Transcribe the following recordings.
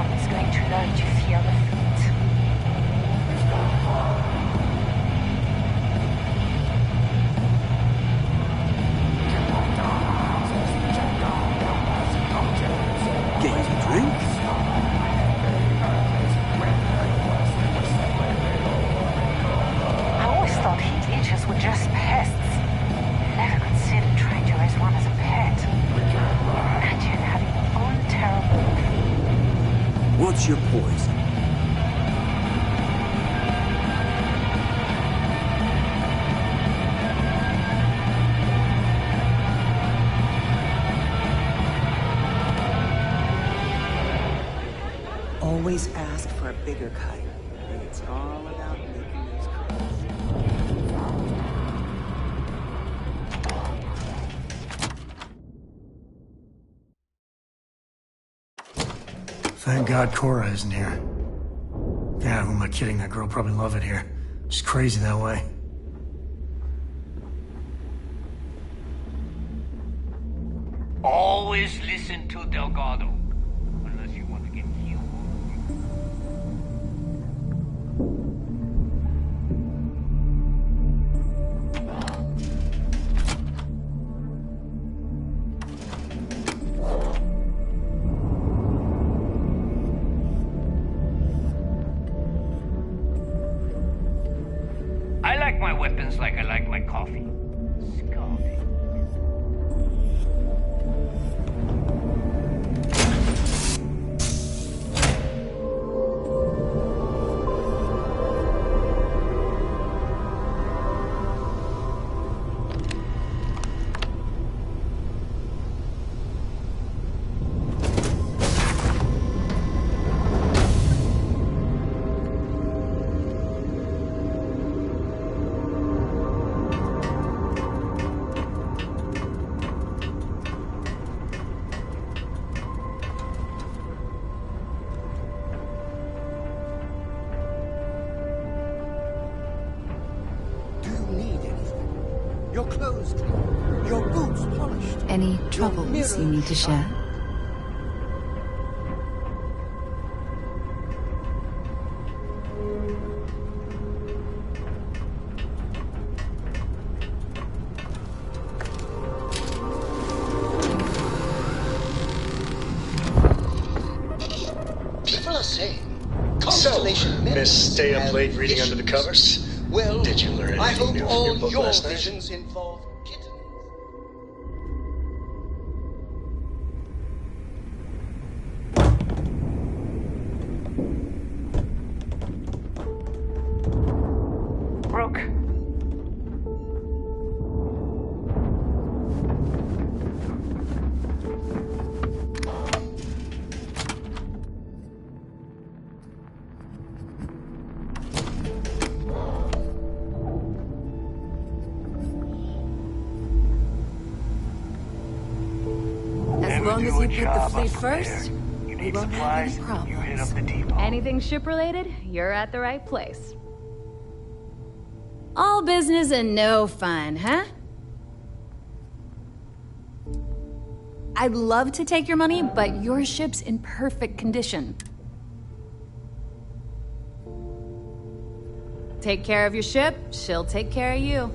bomb is going to load you feel the feet. Get you a drink? I always thought heat leeches were just pests. Never considered trying to raise one as a pet. Imagine having your own terrible... What's your poison? Always ask for a bigger cut. It's all about making those calls. Thank God Cora isn't here. Yeah, who am I kidding? That girl probably love it here. She's crazy that way. Always listen to Delgado. Unless you want to get killed. I like my weapons like I like my coffee. Scalding. Your clothes clean, your boots polished. Any troubles you need to share? People are saying So, Miss Stay Up Late reading under the covers? Well, Did you learn I anything hope new from all your book your last night? visions involve kittens. Brooke. As long as you put the fleet first, You we need won't have supplies, any you hit up problems. the depot. Anything ship-related, you're at the right place. All business and no fun, huh? I'd love to take your money, but your ship's in perfect condition. Take care of your ship, she'll take care of you.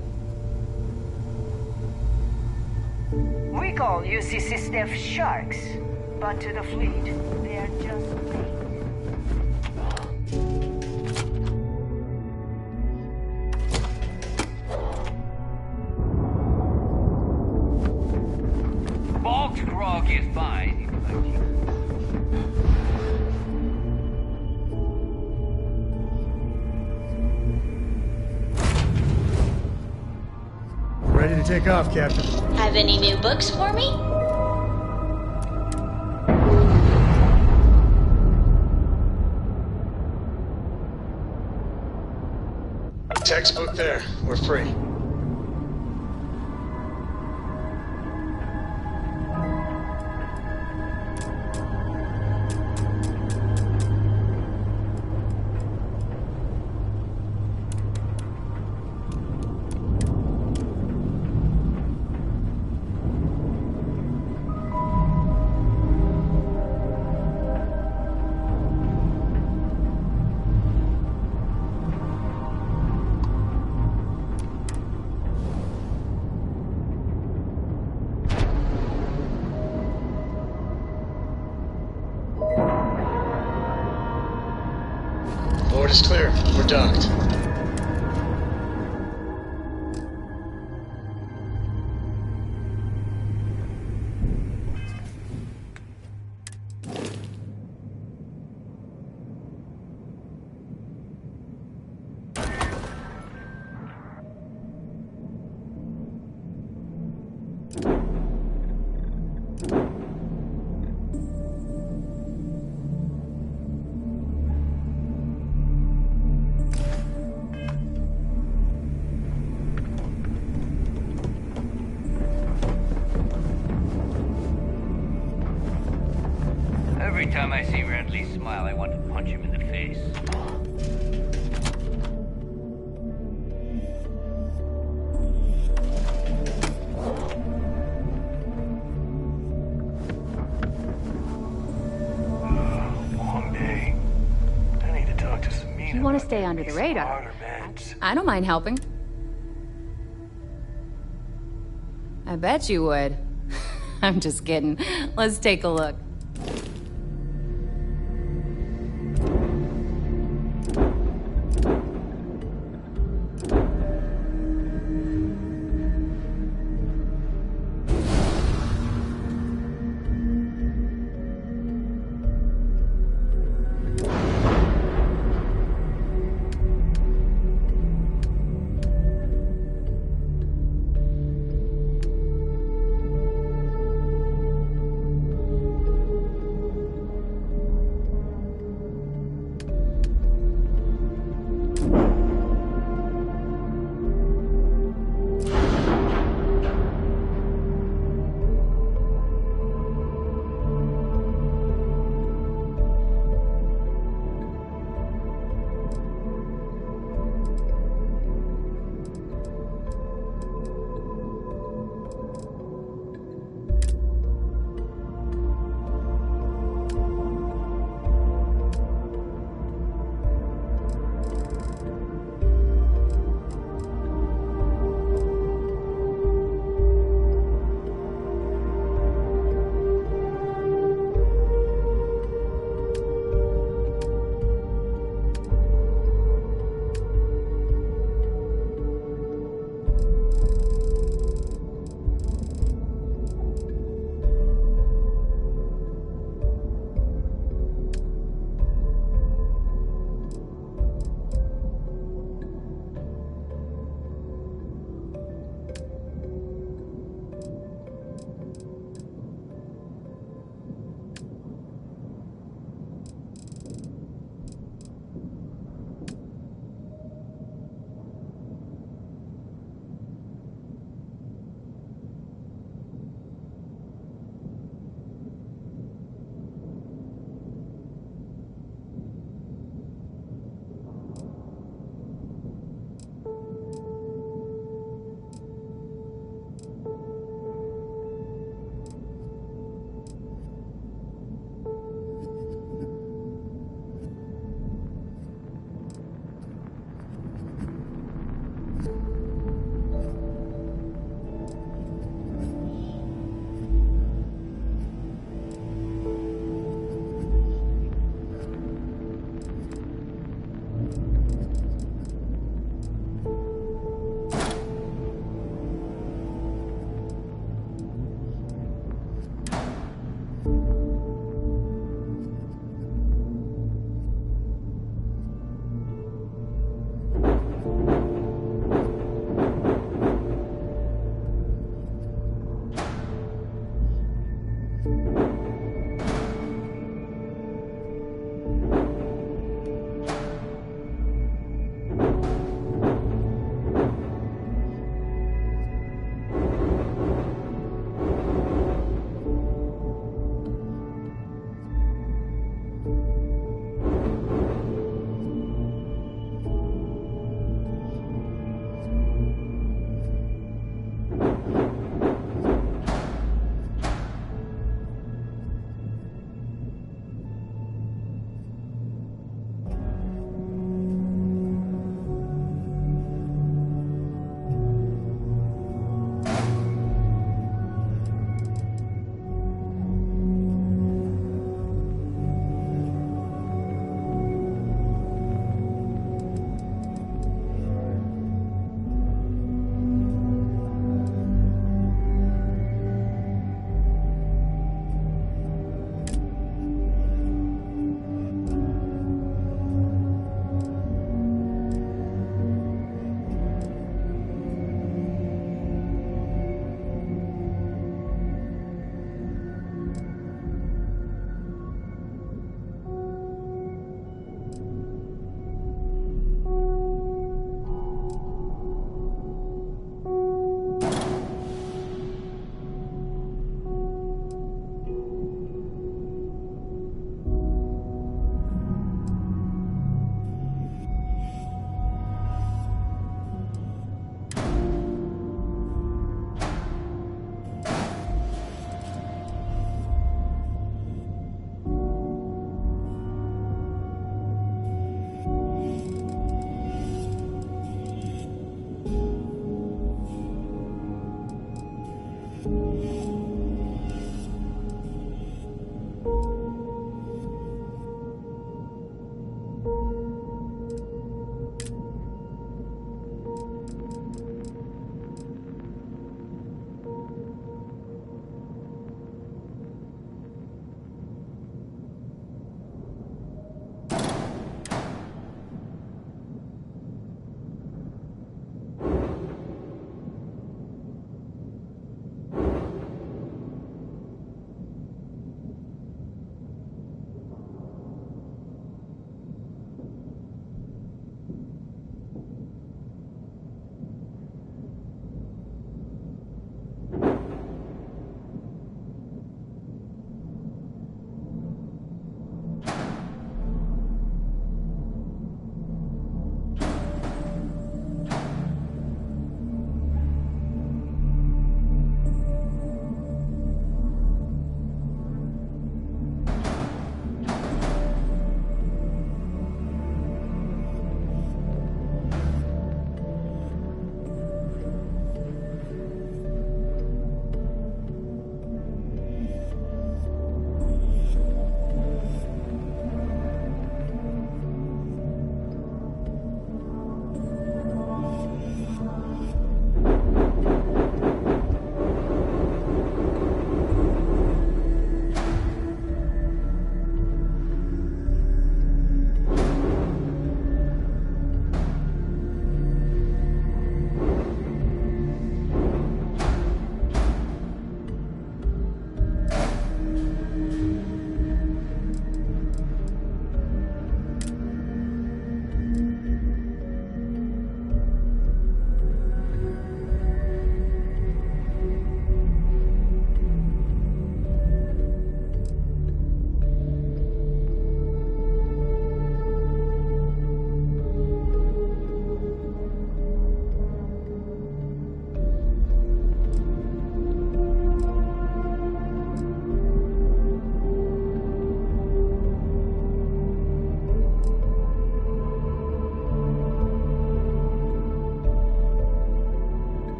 We call UCC staff sharks, but to the fleet, they are just bait. Bulk grog is fine. Ready to take off, Captain. Have any new books for me? Textbook there. We're free. Port is clear. We're docked. Every time I see Radley smile, I want to punch him in the face. Long day. I need to talk to Samina. You want to stay under the radar? Smarter, man. I don't mind helping. I bet you would. I'm just kidding. Let's take a look.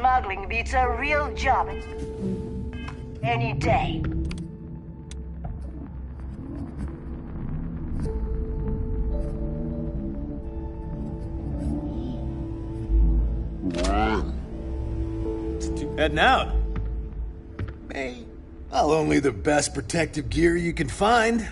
smuggling beats a real job any day. Heading out. Hey, I'll only the best protective gear you can find.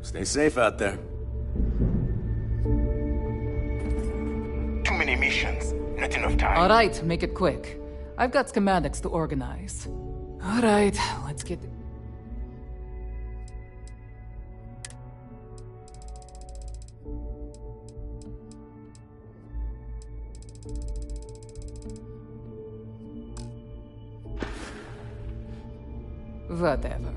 Stay safe out there. Too many missions. Not enough time. All right, make it quick. I've got schematics to organize. All right, let's get... Whatever.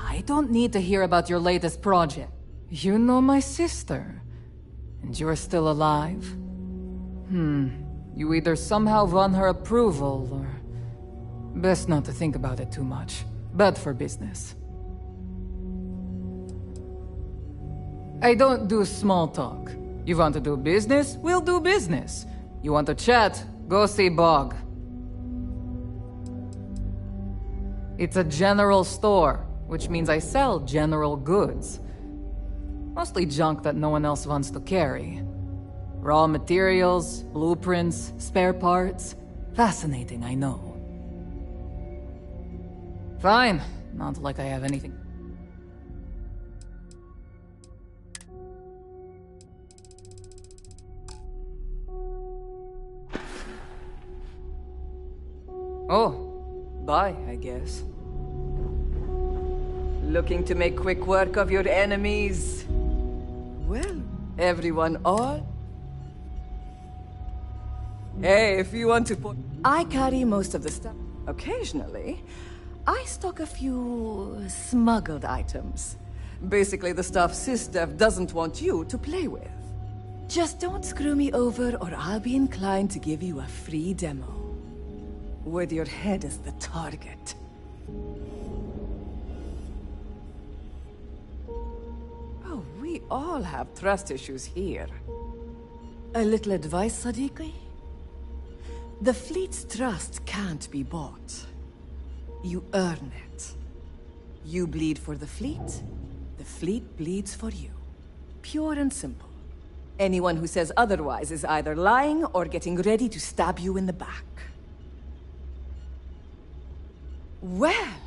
I don't need to hear about your latest project. You know my sister. And you're still alive? You either somehow won her approval, or... Best not to think about it too much. Bad for business. I don't do small talk. You want to do business? We'll do business. You want to chat? Go see Bog. It's a general store, which means I sell general goods. Mostly junk that no one else wants to carry. Raw materials, blueprints, spare parts. Fascinating, I know. Fine. Not like I have anything. Oh, bye, I guess. Looking to make quick work of your enemies? Well, everyone all? Hey, if you want to put... I carry most of the stuff. Occasionally, I stock a few smuggled items. Basically the stuff SysDev doesn't want you to play with. Just don't screw me over or I'll be inclined to give you a free demo. With your head as the target. Oh, we all have trust issues here. A little advice, Sadiqi? The fleet's trust can't be bought. You earn it. You bleed for the fleet bleeds for you. Pure and simple. Anyone who says otherwise is either lying or getting ready to stab you in the back. Well,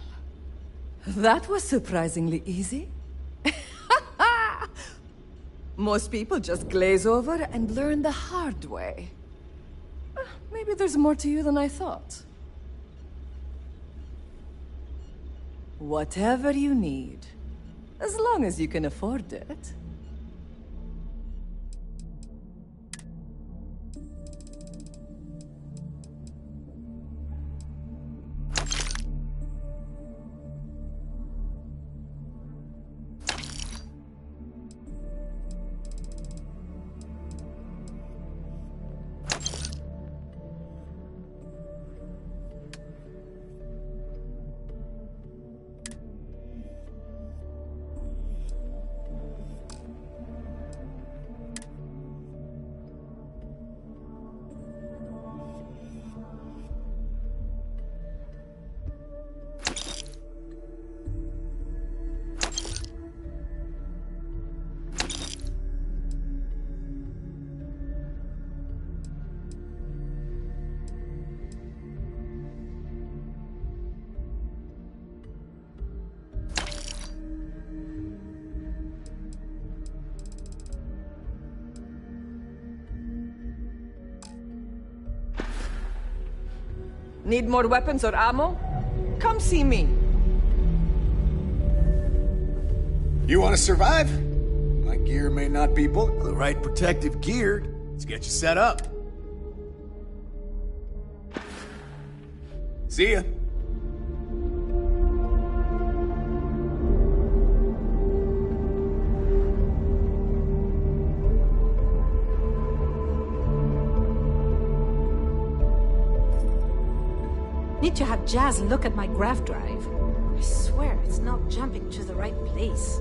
that was surprisingly easy. Most people just glaze over and learn the hard way. Maybe there's more to you than I thought. Whatever you need, as long as you can afford it. Need more weapons or ammo? Come see me. You want to survive? My gear may not be bulletproof. The right protective gear. Let's get you set up. See ya. Need to have Jazz look at my graph drive. I swear it's not jumping to the right place.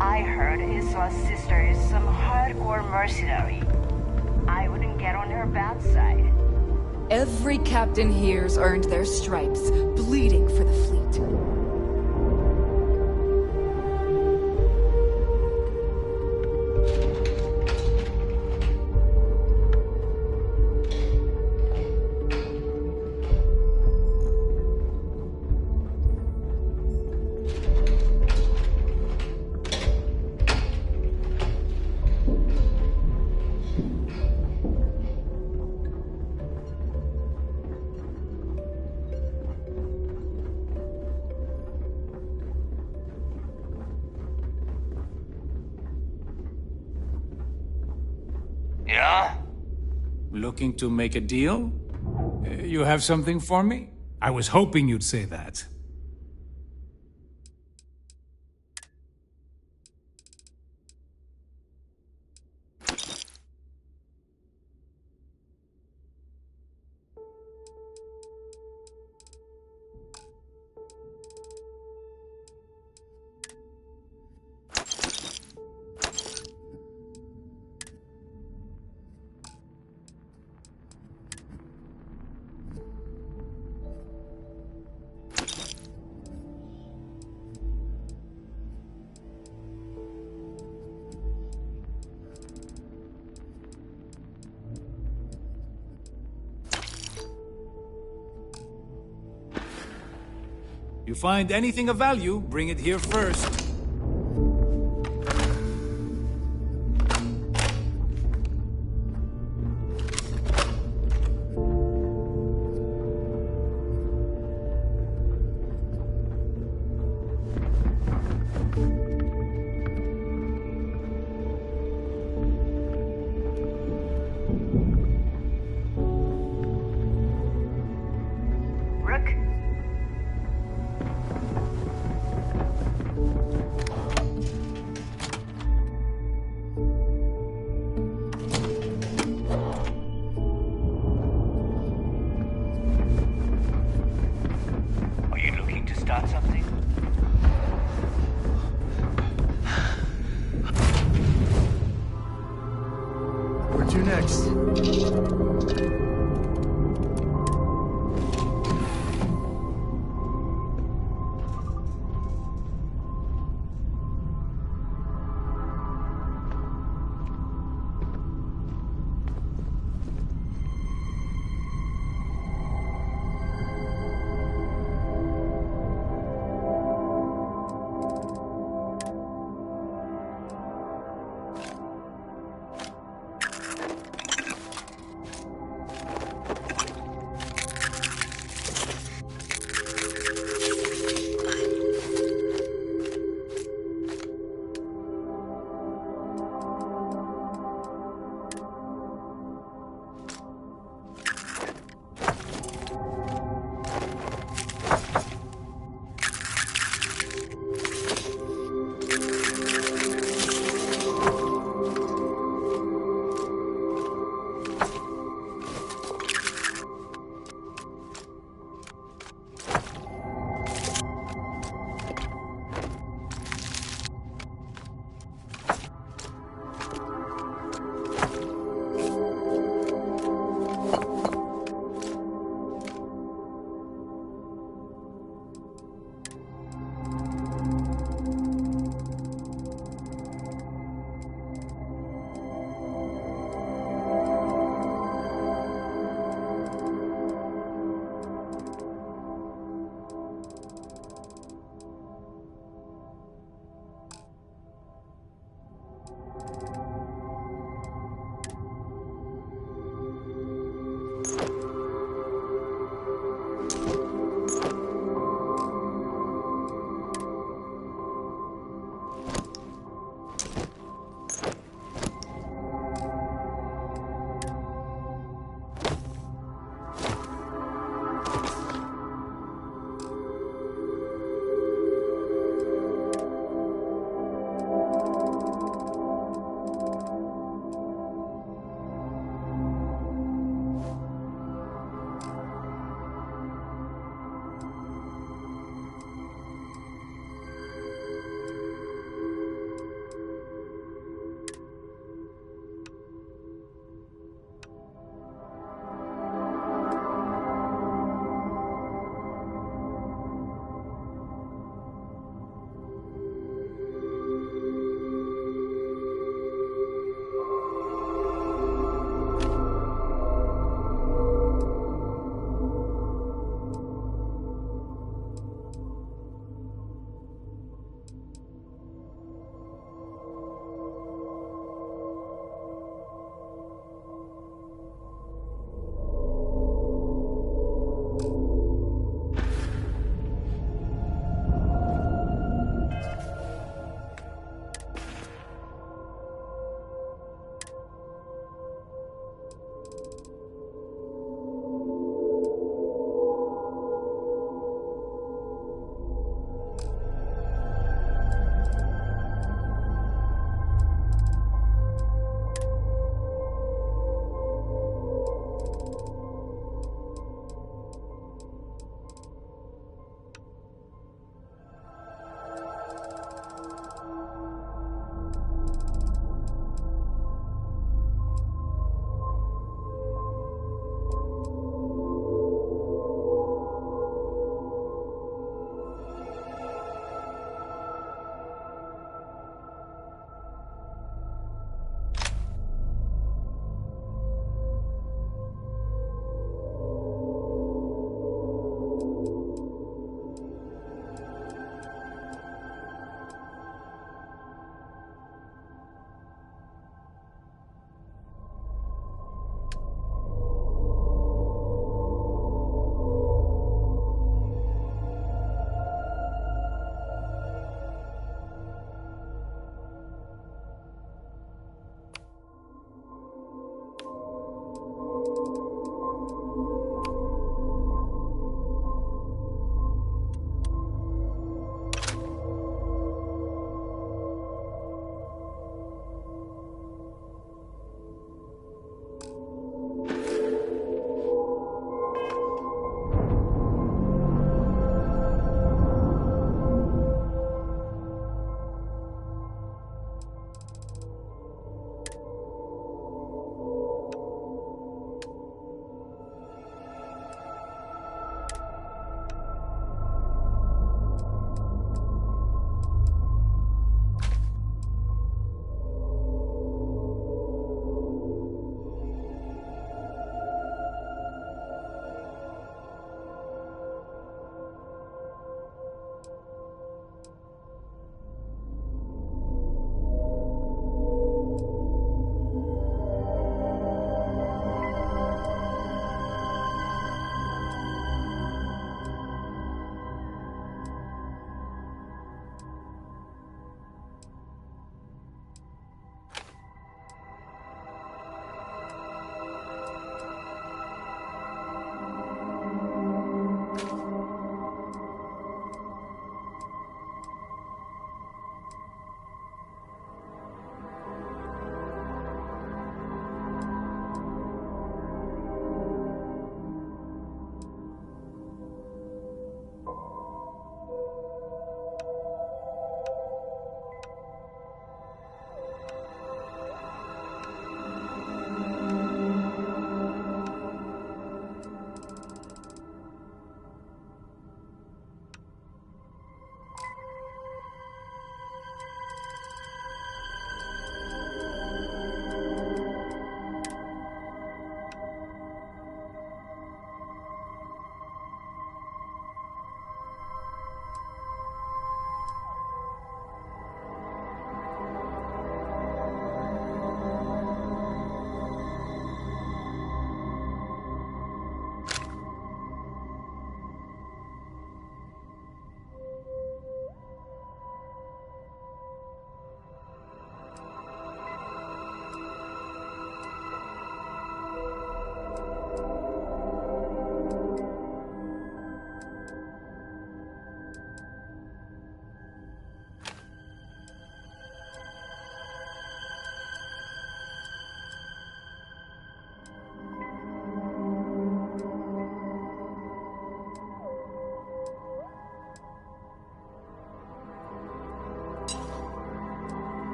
I heard Iswa's sister is some hardcore mercenary. I wouldn't get on her bad side. Every captain here's earned their stripes, bleeding for the fleet. Yeah? Looking to make a deal? You have something for me? I was hoping you'd say that. You find anything of value, bring it here first. Rook? Are you looking to start something? Where to next?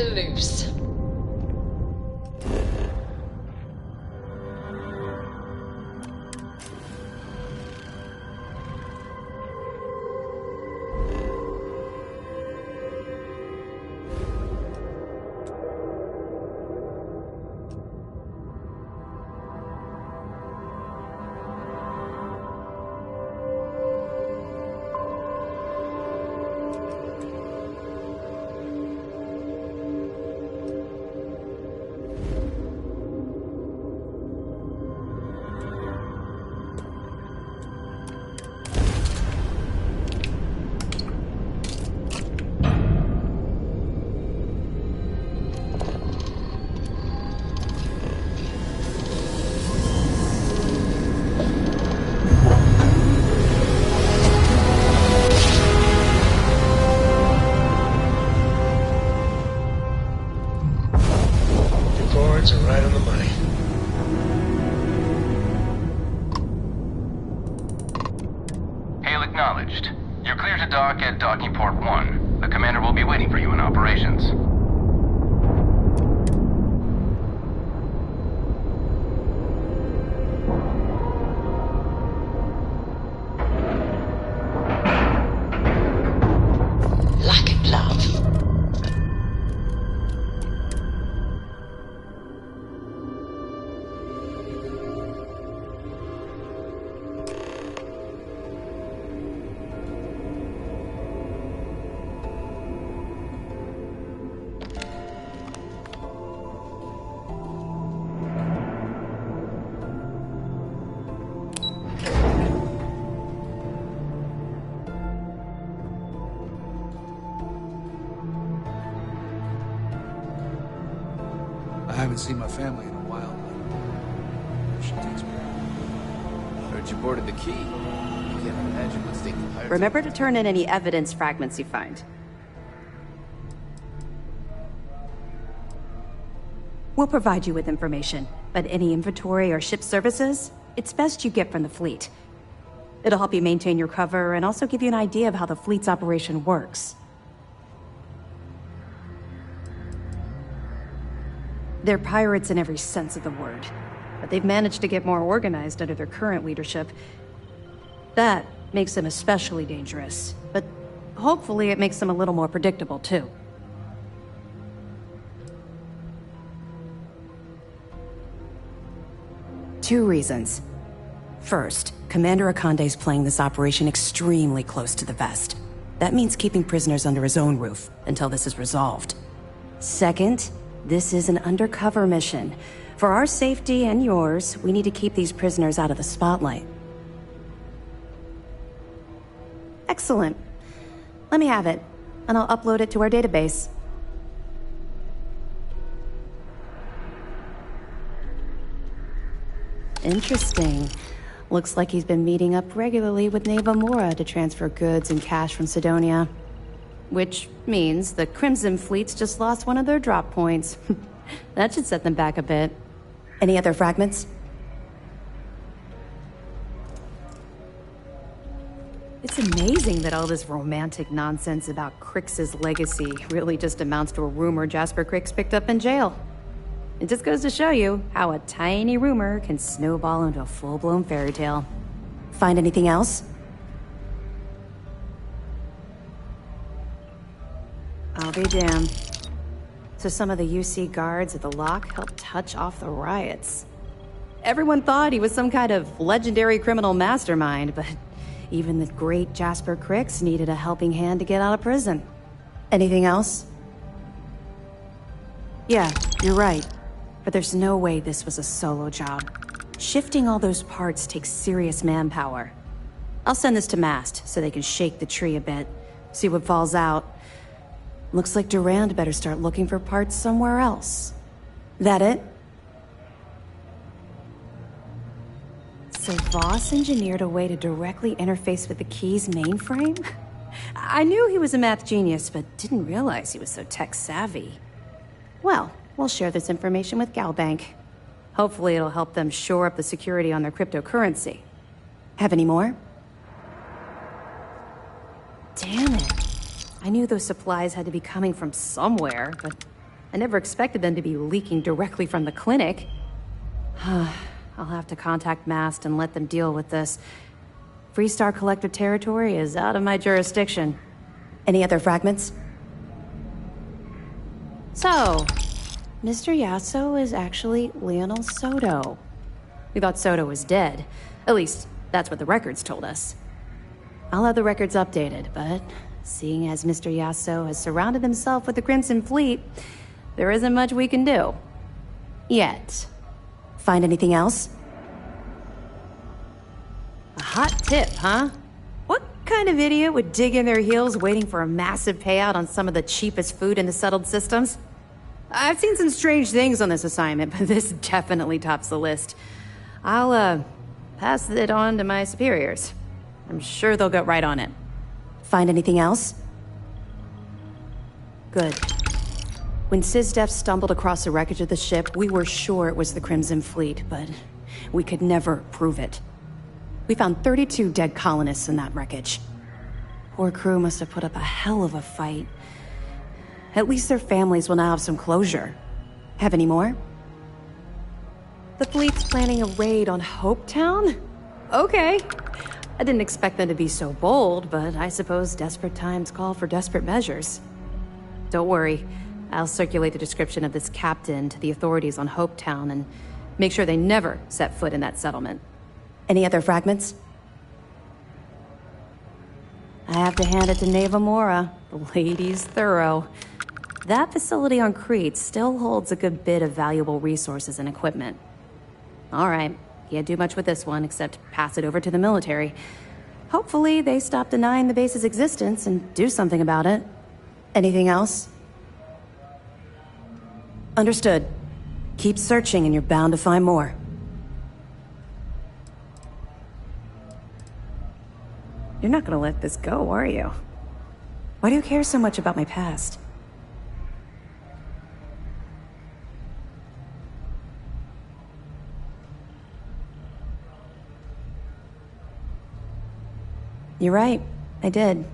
loose. Reports are right on the money. Hail acknowledged. You're clear to dock at docking port 1. The commander will be waiting for you in operations. Like it, love. I haven't seen my family in a while. She takes me out. Heard you boarded the key. Can't imagine what's taking the pirates. Remember to turn in any evidence fragments you find. We'll provide you with information, but any inventory or ship services, it's best you get from the fleet. It'll help you maintain your cover and also give you an idea of how the fleet's operation works. They're pirates in every sense of the word, but they've managed to get more organized under their current leadership. That makes them especially dangerous, but hopefully it makes them a little more predictable too. Two reasons. First, Commander Akande's playing this operation extremely close to the vest. That means keeping prisoners under his own roof until this is resolved. Second, this is an undercover mission. For our safety and yours, we need to keep these prisoners out of the spotlight. Excellent. Let me have it, and I'll upload it to our database. Interesting. Looks like he's been meeting up regularly with Neva Mora to transfer goods and cash from Sidonia. Which means the Crimson Fleet's just lost one of their drop points. That should set them back a bit. Any other fragments? It's amazing that all this romantic nonsense about Crix's legacy really just amounts to a rumor Jasper Crix picked up in jail. It just goes to show you how a tiny rumor can snowball into a full-blown fairy tale. Find anything else? I'll be damned. So some of the UC guards at the lock helped touch off the riots. Everyone thought he was some kind of legendary criminal mastermind, but even the great Jasper Crix needed a helping hand to get out of prison. Anything else? Yeah, you're right. But there's no way this was a solo job. Shifting all those parts takes serious manpower. I'll send this to Mast so they can shake the tree a bit, see what falls out. Looks like Durand better start looking for parts somewhere else. That it? So Voss engineered a way to directly interface with the key's mainframe? I knew he was a math genius, but didn't realize he was so tech-savvy. Well, we'll share this information with Galbank. Hopefully it'll help them shore up the security on their cryptocurrency. Have any more? Damn it. I knew those supplies had to be coming from somewhere, but I never expected them to be leaking directly from the clinic. I'll have to contact Mast and let them deal with this. Freestar Collector territory is out of my jurisdiction. Any other fragments? So, Mr. Yasso is actually Lionel Soto. We thought Soto was dead. At least, that's what the records told us. I'll have the records updated, but seeing as Mr. Yasso has surrounded himself with the Crimson Fleet, there isn't much we can do. Yet. Find anything else? A hot tip, huh? What kind of idiot would dig in their heels waiting for a massive payout on some of the cheapest food in the settled systems? I've seen some strange things on this assignment, but this definitely tops the list. I'll, pass it on to my superiors. I'm sure they'll get right on it. Find anything else? Good. When SysDef stumbled across the wreckage of the ship, we were sure it was the Crimson Fleet, but we could never prove it. We found 32 dead colonists in that wreckage. Poor crew must have put up a hell of a fight. At least their families will now have some closure. Have any more? The fleet's planning a raid on Hopetown? Okay. I didn't expect them to be so bold, but I suppose desperate times call for desperate measures. Don't worry. I'll circulate the description of this captain to the authorities on Hopetown and make sure they never set foot in that settlement. Any other fragments? I have to hand it to Neva Mora. The lady's thorough. That facility on Crete still holds a good bit of valuable resources and equipment. All right, can't do much with this one except pass it over to the military. Hopefully they stop denying the base's existence and do something about it. Anything else? Understood. Keep searching and you're bound to find more. You're not gonna let this go, are you? Why do you care so much about my past? You're right, I did.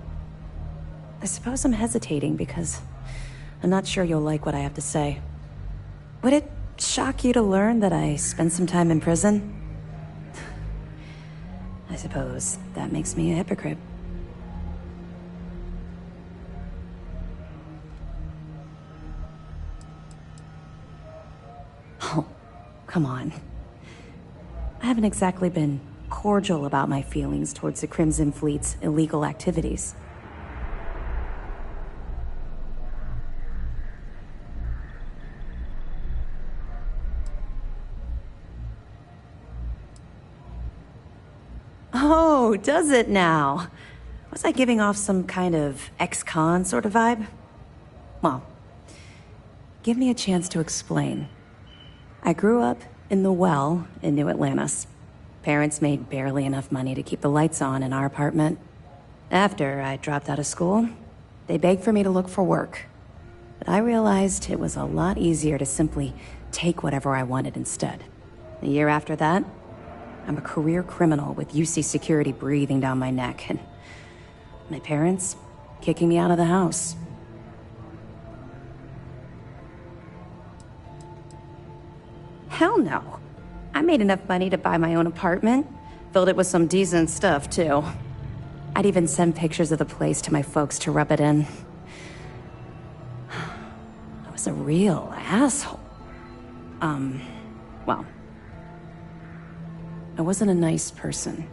I suppose I'm hesitating because I'm not sure you'll like what I have to say. Would it shock you to learn that I spent some time in prison? I suppose that makes me a hypocrite. Oh, come on. I haven't exactly been cordial about my feelings towards the Crimson Fleet's illegal activities. Oh, does it now? Was I giving off some kind of ex-con sort of vibe? Well, give me a chance to explain. I grew up in the Well in New Atlantis. Parents made barely enough money to keep the lights on in our apartment. After I dropped out of school, they begged for me to look for work. But I realized it was a lot easier to simply take whatever I wanted instead. A year after that, I'm a career criminal with UC security breathing down my neck, and my parents kicking me out of the house. Hell no. I made enough money to buy my own apartment. Filled it with some decent stuff, too. I'd even send pictures of the place to my folks to rub it in. I was a real asshole. Well, I wasn't a nice person.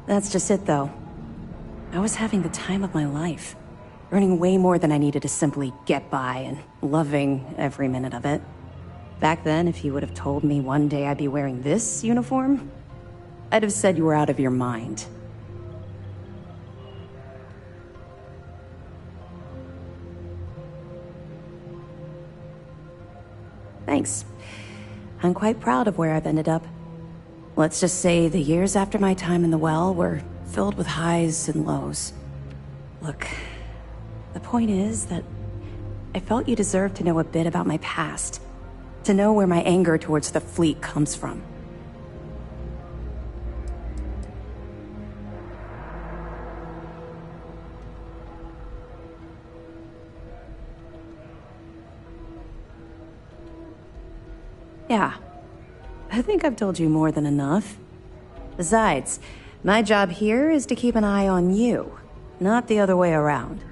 That's just it, though. I was having the time of my life. Earning way more than I needed to simply get by and loving every minute of it. Back then, if you would have told me one day I'd be wearing this uniform, I'd have said you were out of your mind. Thanks. I'm quite proud of where I've ended up. Let's just say the years after my time in the Well were filled with highs and lows. Look, the point is that I felt you deserved to know a bit about my past. To know where my anger towards the fleet comes from. Yeah. I think I've told you more than enough. Besides, my job here is to keep an eye on you, not the other way around.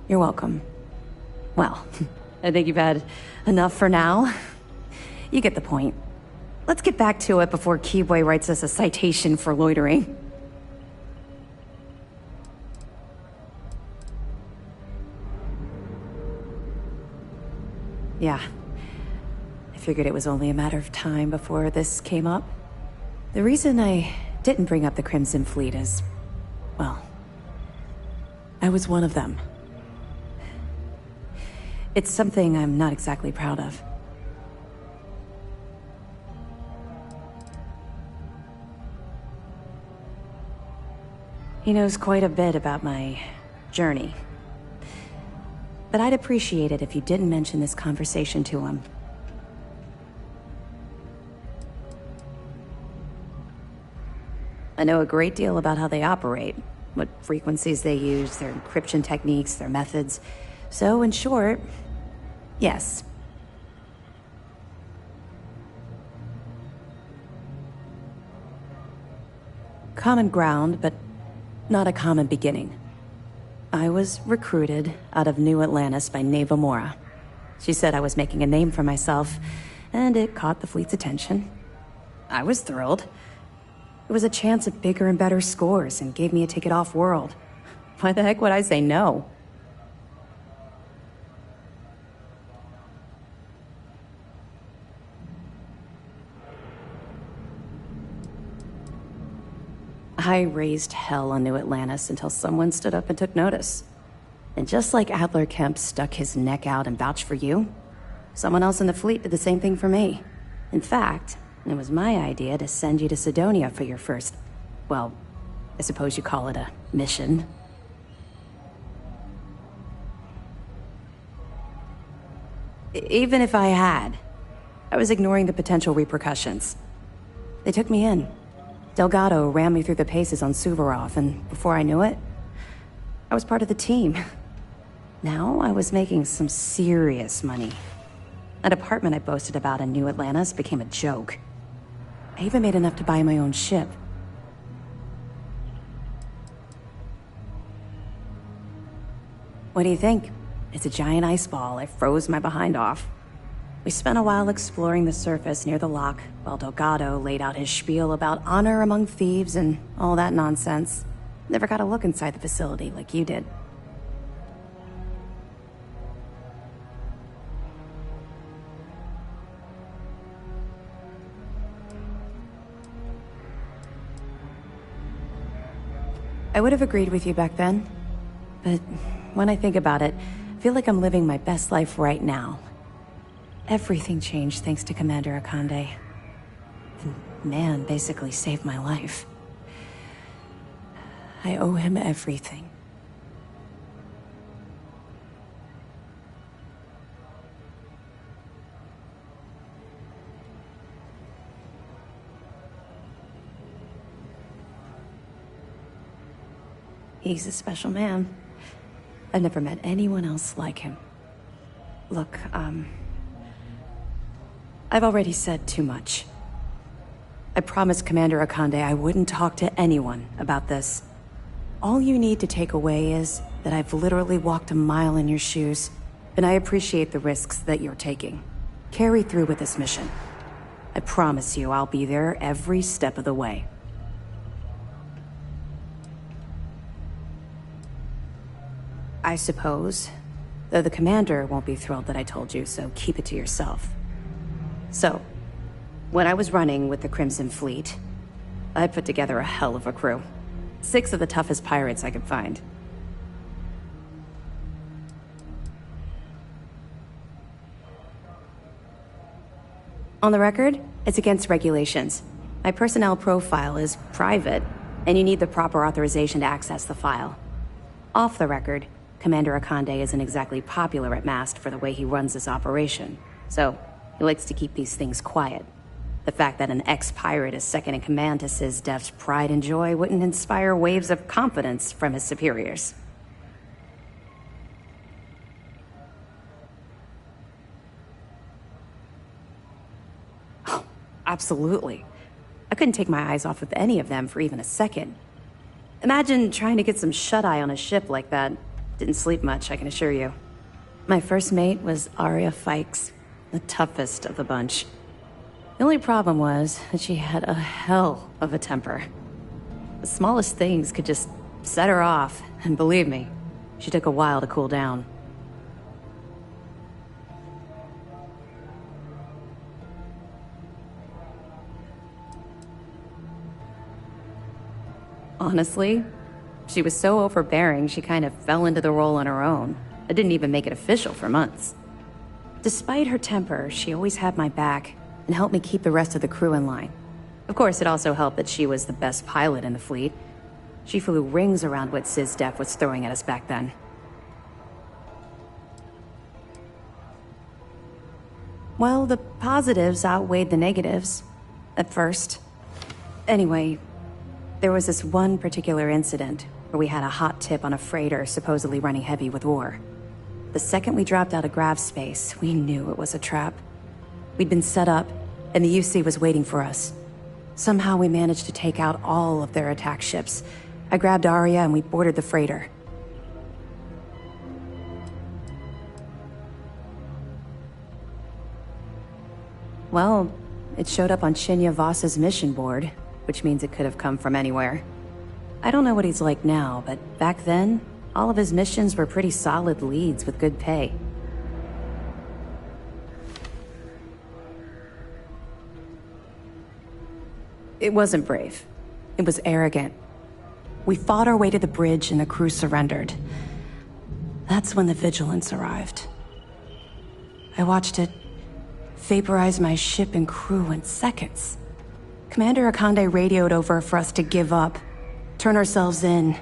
You're welcome. Well, I think you've had enough for now. You get the point. Let's get back to it before Keyboy writes us a citation for loitering. Yeah. I figured it was only a matter of time before this came up. The reason I didn't bring up the Crimson Fleet is, well, I was one of them. It's something I'm not exactly proud of. He knows quite a bit about my journey. But I'd appreciate it if you didn't mention this conversation to him. I know a great deal about how they operate, what frequencies they use, their encryption techniques, their methods. So, in short, yes. Common ground, but not a common beginning. I was recruited out of New Atlantis by Neva Mora. She said I was making a name for myself, and it caught the fleet's attention. I was thrilled. It was a chance at bigger and better scores and gave me a ticket off-world. Why the heck would I say no? I raised hell on New Atlantis until someone stood up and took notice. And just like Adler Kemp stuck his neck out and vouched for you, someone else in the fleet did the same thing for me. In fact, it was my idea to send you to Sidonia for your first, well, I suppose you call it a mission. Even if I had, I was ignoring the potential repercussions. They took me in. Delgado ran me through the paces on Suvorov, and before I knew it, I was part of the team. Now I was making some serious money. That apartment I boasted about in New Atlantis became a joke. I even made enough to buy my own ship. What do you think? It's a giant ice ball. I froze my behind off. We spent a while exploring the surface near the lock, while Delgado laid out his spiel about honor among thieves and all that nonsense. Never got a look inside the facility like you did. I would have agreed with you back then, but when I think about it, I feel like I'm living my best life right now. Everything changed thanks to Commander Akande. The man basically saved my life. I owe him everything. He's a special man. I've never met anyone else like him. Look, I've already said too much. I promised Commander Akande I wouldn't talk to anyone about this. All you need to take away is that I've literally walked a mile in your shoes, and I appreciate the risks that you're taking. Carry through with this mission. I promise you I'll be there every step of the way. I suppose, though the commander won't be thrilled that I told you, so keep it to yourself. So, when I was running with the Crimson Fleet, I put together a hell of a crew. 6 of the toughest pirates I could find. On the record, it's against regulations. My personnel profile is private, and you need the proper authorization to access the file. Off the record, Commander Akande isn't exactly popular at Mast for the way he runs this operation, so he likes to keep these things quiet. The fact that an ex-pirate is second in command to SysDef's pride and joy wouldn't inspire waves of confidence from his superiors. absolutely. I couldn't take my eyes off of any of them for even a second. Imagine trying to get some shut-eye on a ship like that. Didn't sleep much, I can assure you. My first mate was Arya Fikes, the toughest of the bunch. The only problem was that she had a hell of a temper. The smallest things could just set her off, and believe me, she took a while to cool down. Honestly, she was so overbearing she kind of fell into the role on her own. I didn't even make it official for months. Despite her temper, she always had my back and helped me keep the rest of the crew in line. Of course, it also helped that she was the best pilot in the fleet. She flew rings around what SysDef was throwing at us back then. Well, the positives outweighed the negatives. At first. Anyway, there was this one particular incident where we had a hot tip on a freighter supposedly running heavy with ore. The second we dropped out of grav space, we knew it was a trap. We'd been set up, and the UC was waiting for us. Somehow we managed to take out all of their attack ships. I grabbed Arya and we boarded the freighter. Well, it showed up on Shinya Voss's mission board, which means it could have come from anywhere. I don't know what he's like now, but back then, all of his missions were pretty solid leads with good pay. It wasn't brave. It was arrogant. We fought our way to the bridge and the crew surrendered. That's when the Vigilance arrived. I watched it vaporize my ship and crew in seconds. Commander Akande radioed over for us to give up, turn ourselves in.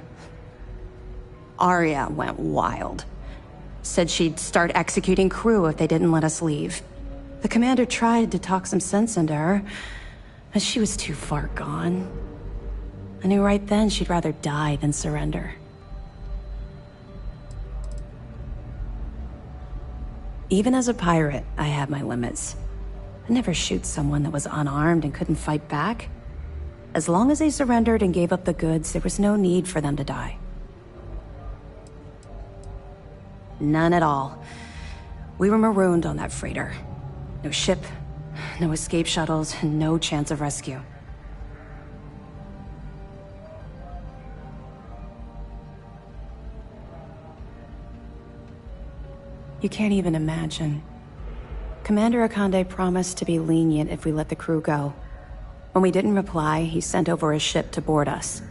Arya went wild. Said she'd start executing crew if they didn't let us leave. The commander tried to talk some sense into her, but she was too far gone. I knew right then she'd rather die than surrender. Even as a pirate, I had my limits. I'd never shoot someone that was unarmed and couldn't fight back. As long as they surrendered and gave up the goods, there was no need for them to die. None at all. We were marooned on that freighter. No ship, no escape shuttles, and no chance of rescue. You can't even imagine. Commander Akande promised to be lenient if we let the crew go. When we didn't reply, he sent over a ship to board us.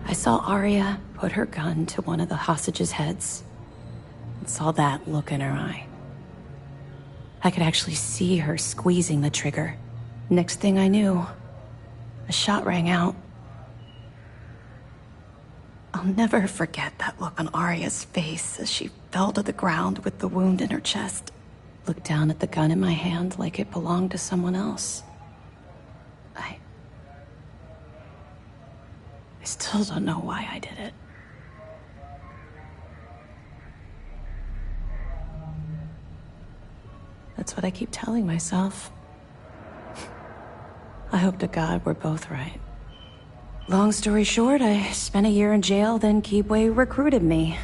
I saw Arya put her gun to one of the hostages' heads, and saw that look in her eye. I could actually see her squeezing the trigger. Next thing I knew, a shot rang out. I'll never forget that look on Arya's face as she fell to the ground with the wound in her chest. Looked down at the gun in my hand like it belonged to someone else. I still don't know why I did it. That's what I keep telling myself. I hope to God we're both right. Long story short, I spent a year in jail, then Kibwe recruited me.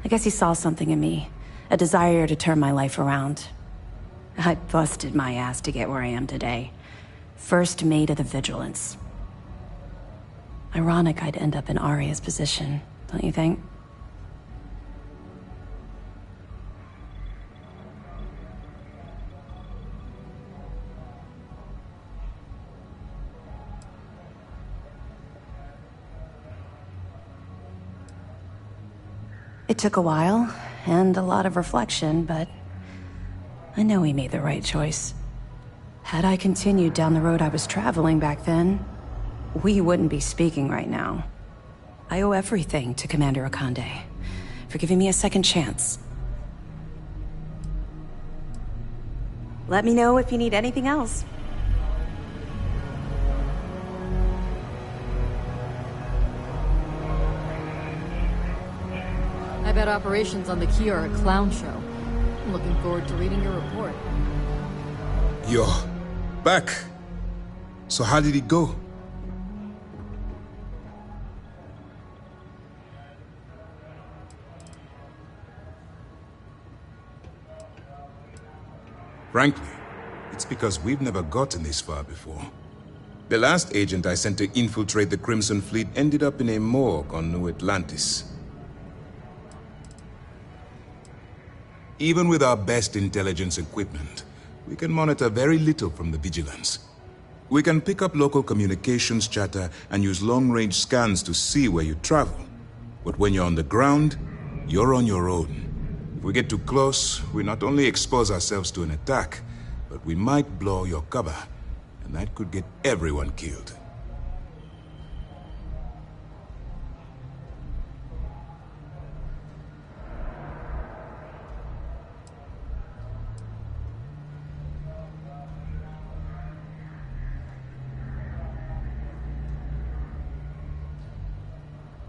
I guess he saw something in me, a desire to turn my life around. I busted my ass to get where I am today. First mate of the Vigilance. Ironic I'd end up in Arya's position, don't you think? It took a while, and a lot of reflection, but I know he made the right choice. Had I continued down the road I was traveling back then, we wouldn't be speaking right now. I owe everything to Commander Akande for giving me a second chance. Let me know if you need anything else. I bet operations on the Key are a clown show. I'm looking forward to reading your report. Yo, back. So how did it go? Frankly, it's because we've never gotten this far before. The last agent I sent to infiltrate the Crimson Fleet ended up in a morgue on New Atlantis. Even with our best intelligence equipment, we can monitor very little from the vigilance. We can pick up local communications chatter and use long-range scans to see where you travel. But when you're on the ground, you're on your own. If we get too close, we not only expose ourselves to an attack, but we might blow your cover, and that could get everyone killed.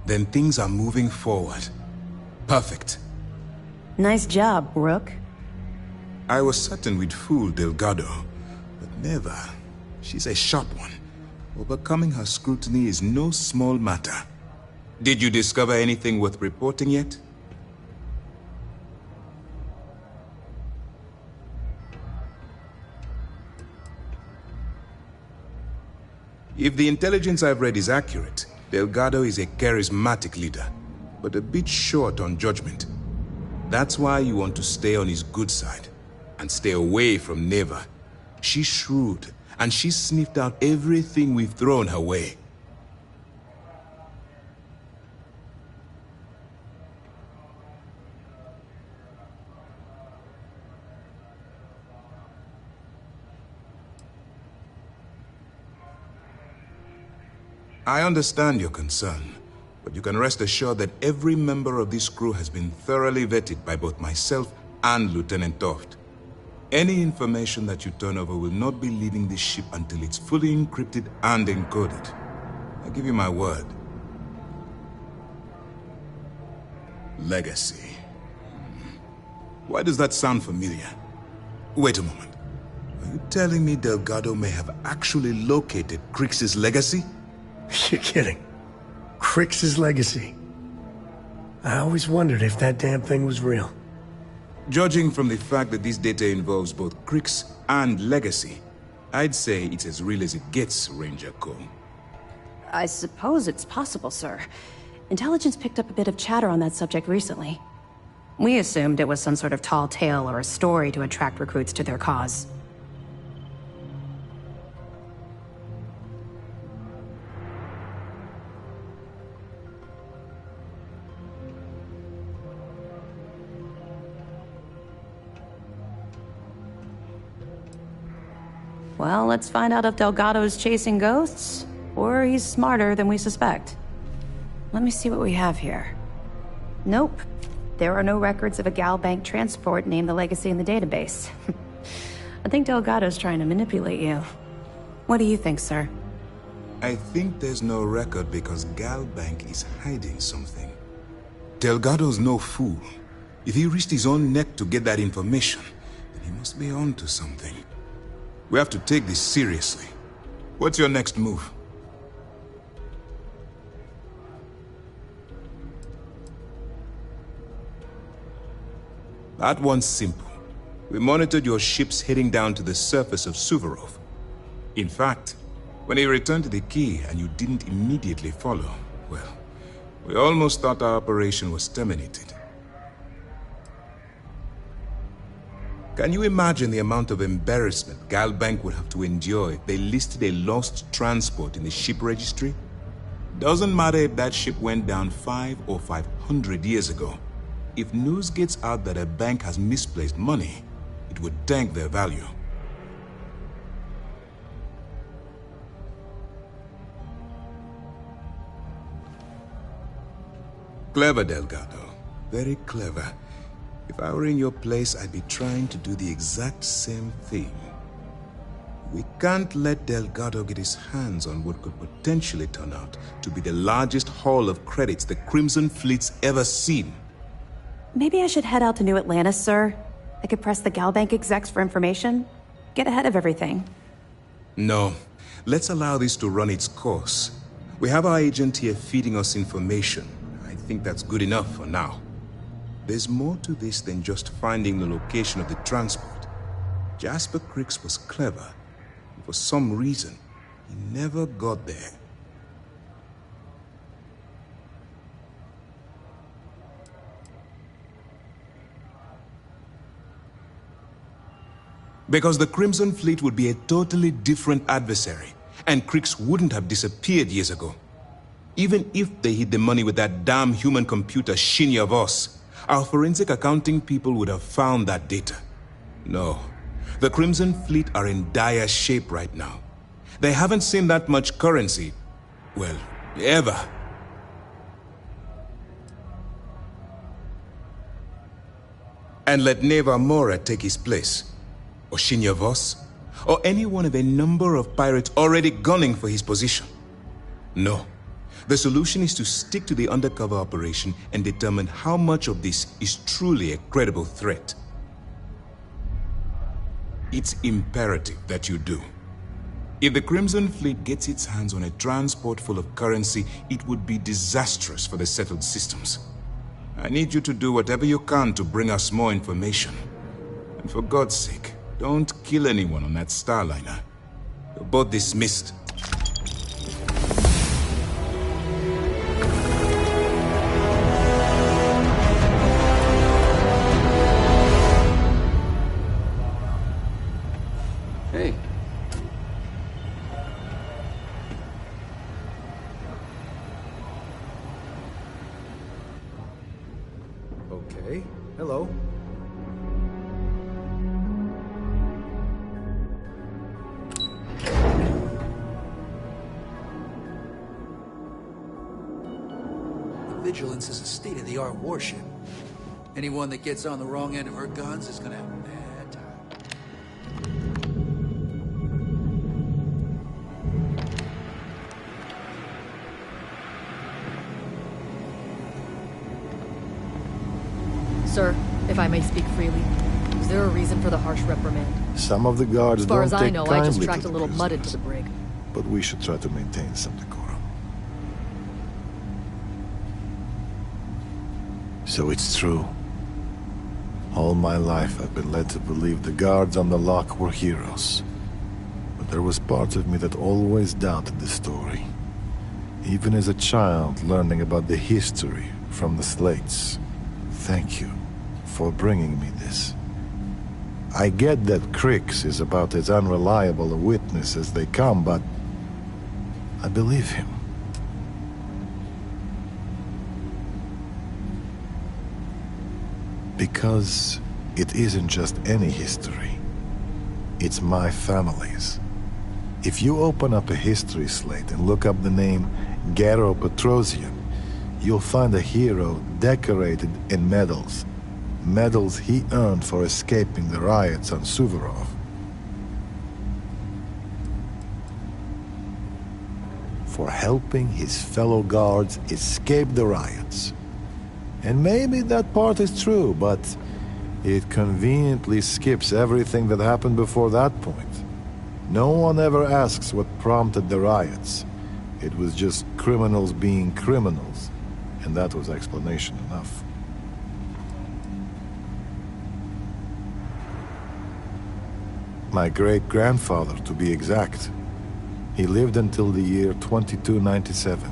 Then things are moving forward. Perfect. Nice job, Rook. I was certain we'd fool Delgado, but never. She's a sharp one. Overcoming her scrutiny is no small matter. Did you discover anything worth reporting yet? If the intelligence I've read is accurate, Delgado is a charismatic leader, but a bit short on judgment. That's why you want to stay on his good side, and stay away from Neva. She's shrewd, and she's sniffed out everything we've thrown her way. I understand your concern, but you can rest assured that every member of this crew has been thoroughly vetted by both myself and Lieutenant Toft. Any information that you turn over will not be leaving this ship until it's fully encrypted and encoded. I give you my word. Legacy. Why does that sound familiar? Wait a moment. Are you telling me Delgado may have actually located Crix's legacy? You're kidding. Crix's legacy. I always wondered if that damn thing was real. Judging from the fact that this data involves both Crix and legacy, I'd say it's as real as it gets, Ranger Cole. I suppose it's possible, sir. Intelligence picked up a bit of chatter on that subject recently. We assumed it was some sort of tall tale or a story to attract recruits to their cause. Well, let's find out if Delgado's chasing ghosts, or he's smarter than we suspect. Let me see what we have here. Nope. There are no records of a Gal Bank transport named the Legacy in the database. I think Delgado's trying to manipulate you. What do you think, sir? I think there's no record because Gal Bank is hiding something. Delgado's no fool. If he risked his own neck to get that information, then he must be onto something. We have to take this seriously. What's your next move? That one's simple. We monitored your ships heading down to the surface of Suvorov. In fact, when he returned to the key and you didn't immediately follow, well, we almost thought our operation was terminated. Can you imagine the amount of embarrassment Gal Bank would have to endure if they listed a lost transport in the ship registry? Doesn't matter if that ship went down 5 or 500 years ago. If news gets out that a bank has misplaced money, it would tank their value. Clever, Delgado. Very clever. If I were in your place, I'd be trying to do the exact same thing. We can't let Delgado get his hands on what could potentially turn out to be the largest haul of credits the Crimson Fleet's ever seen. Maybe I should head out to New Atlantis, sir. I could press the Gal Bank execs for information. Get ahead of everything. No. Let's allow this to run its course. We have our agent here feeding us information. I think that's good enough for now. There's more to this than just finding the location of the transport. Jasper Cricks was clever. And for some reason, he never got there. Because the Crimson Fleet would be a totally different adversary, and Cricks wouldn't have disappeared years ago. Even if they hid the money with that damn human computer Shinya Voss, our forensic accounting people would have found that data. No, the Crimson Fleet are in dire shape right now. They haven't seen that much currency, well, ever. And let Neva Mora take his place. Or Shinya Voss, or any one of a number of pirates already gunning for his position. No. The solution is to stick to the undercover operation and determine how much of this is truly a credible threat. It's imperative that you do. If the Crimson Fleet gets its hands on a transport full of currency, it would be disastrous for the settled systems. I need you to do whatever you can to bring us more information. And for God's sake, don't kill anyone on that Starliner. You're both dismissed. Hey. Okay. Hello. Vigilance is a state-of-the-art warship. Anyone that gets on the wrong end of her guns is gonna have a bad time. Sir, if I may speak freely, is there a reason for the harsh reprimand? Some of the guards as far don't as I take know, I kindly just to tracked a the little mud into prisoners, the brig. but we should try to maintain some decorum. So it's true. All my life I've been led to believe the guards on the lock were heroes. But there was part of me that always doubted the story. Even as a child learning about the history from the slates. Thank you for bringing me this. I get that Cricks is about as unreliable a witness as they come, but I believe him. Because it isn't just any history. It's my family's. If you open up a history slate and look up the name Garo Petrosian, you'll find a hero decorated in medals. Medals he earned for escaping the riots on Suvorov. For helping his fellow guards escape the riots. And maybe that part is true, but it conveniently skips everything that happened before that point. No one ever asks what prompted the riots. It was just criminals being criminals, and that was explanation enough. My great-grandfather, to be exact. He lived until the year 2297,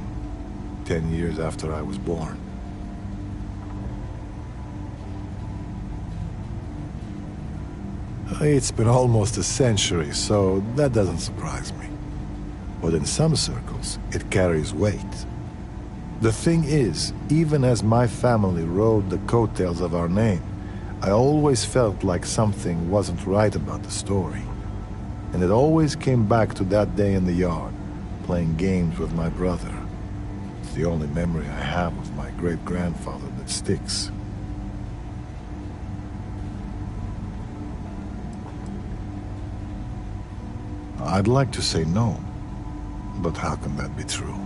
10 years after I was born. It's been almost a century, so that doesn't surprise me. But in some circles, it carries weight. The thing is, even as my family rode the coattails of our name, I always felt like something wasn't right about the story. And it always came back to that day in the yard, playing games with my brother. It's the only memory I have of my great-grandfather that sticks. I'd like to say no, but how can that be true?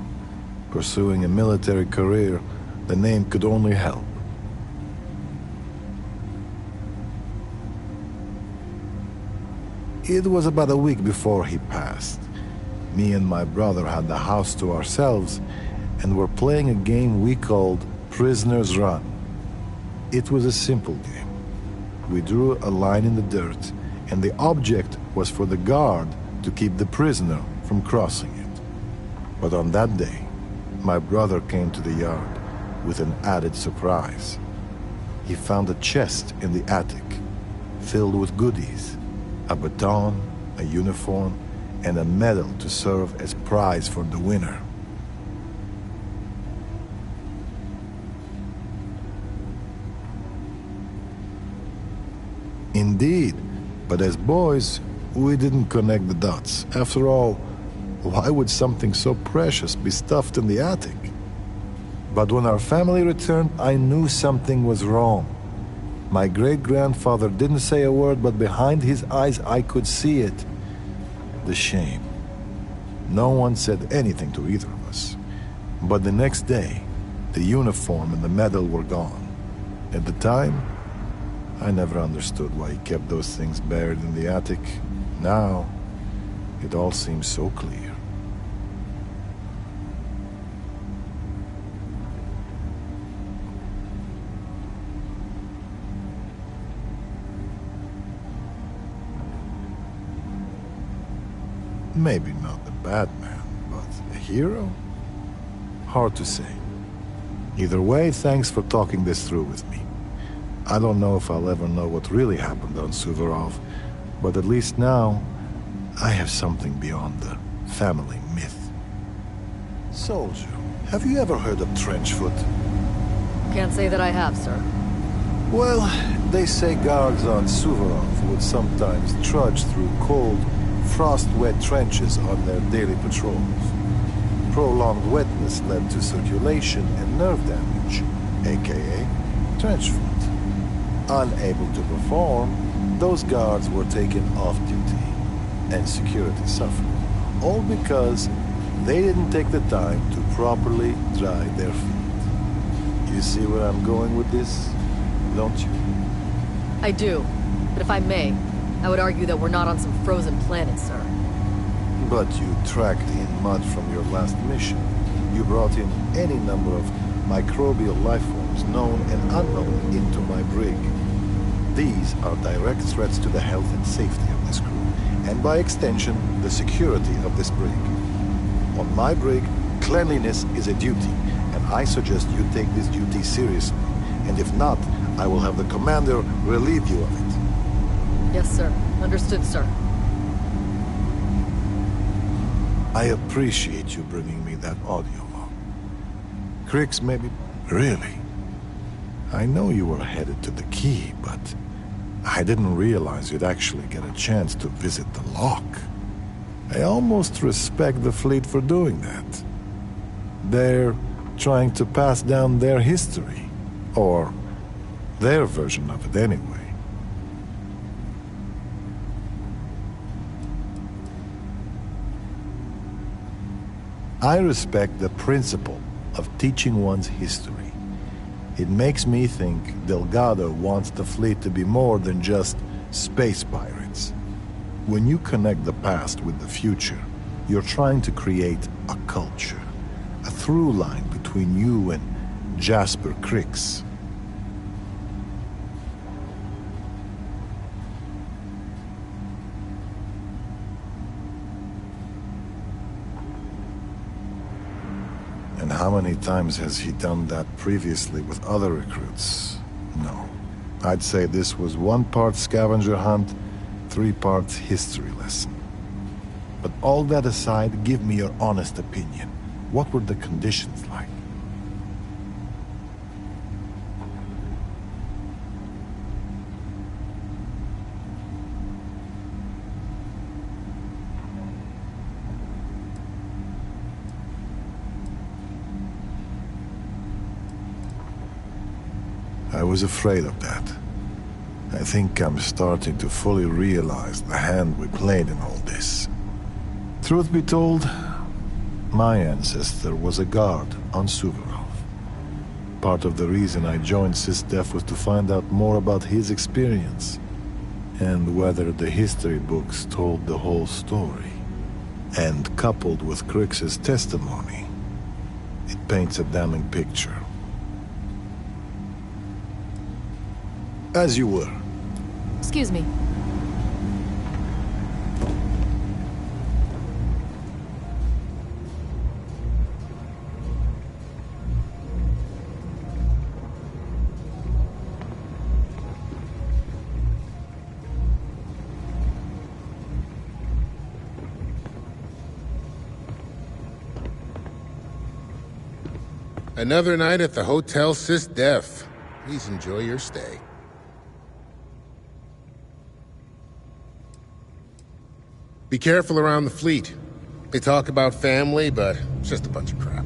Pursuing a military career, the name could only help. It was about a week before he passed. Me and my brother had the house to ourselves and were playing a game we called Prisoner's Run. It was a simple game. We drew a line in the dirt, and the object was for the guard to keep the prisoner from crossing it. But on that day, my brother came to the yard with an added surprise. He found a chest in the attic, filled with goodies, a baton, a uniform, and a medal to serve as prize for the winner. Indeed, but as boys, we didn't connect the dots. After all, why would something so precious be stuffed in the attic? But when our family returned, I knew something was wrong. My great-grandfather didn't say a word, but behind his eyes I could see it. The shame. No one said anything to either of us. But the next day, the uniform and the medal were gone. At the time, I never understood why he kept those things buried in the attic. Now, it all seems so clear. Maybe not a bad man, but a hero? Hard to say. Either way, thanks for talking this through with me. I don't know if I'll ever know what really happened on Suvorov, but at least now, I have something beyond the family myth. Soldier, have you ever heard of Trenchfoot? Can't say that I have, sir. Well, they say guards on Suvorov would sometimes trudge through cold, frost-wet trenches on their daily patrols. Prolonged wetness led to circulation and nerve damage, aka trenchfoot. Unable to perform, those guards were taken off duty, and security suffered. All because they didn't take the time to properly dry their feet. You see where I'm going with this, don't you? I do, but if I may, I would argue that we're not on some frozen planet, sir. But you tracked in mud from your last mission. You brought in any number of microbial life forms, known and unknown, into my brig. These are direct threats to the health and safety of this crew, and by extension, the security of this brig. On my brig, cleanliness is a duty, and I suggest you take this duty seriously. And if not, I will have the commander relieve you of it. Yes, sir. Understood, sir. I appreciate you bringing me that audio log. Crix, maybe... Really? I know you were headed to the key, but I didn't realize you'd actually get a chance to visit the lock. I almost respect the fleet for doing that. They're trying to pass down their history, or their version of it anyway. I respect the principle of teaching one's history. It makes me think Delgado wants the fleet to be more than just space pirates. When you connect the past with the future, you're trying to create a culture, a through line between you and Jasper Crix. And how many times has he done that previously with other recruits? No. I'd say this was 1 part scavenger hunt, 3 parts history lesson. But all that aside, give me your honest opinion. What were the conditions like? I was afraid of that. I think I'm starting to fully realize the hand we played in all this. Truth be told, my ancestor was a guard on Suvorov. Part of the reason I joined SysDef was to find out more about his experience. and whether the history books told the whole story. And coupled with Crix's testimony, it paints a damning picture. As you were. Excuse me. Another night at the Hotel Sis Def. Please enjoy your stay. Be careful around the fleet. They talk about family, but it's just a bunch of crap.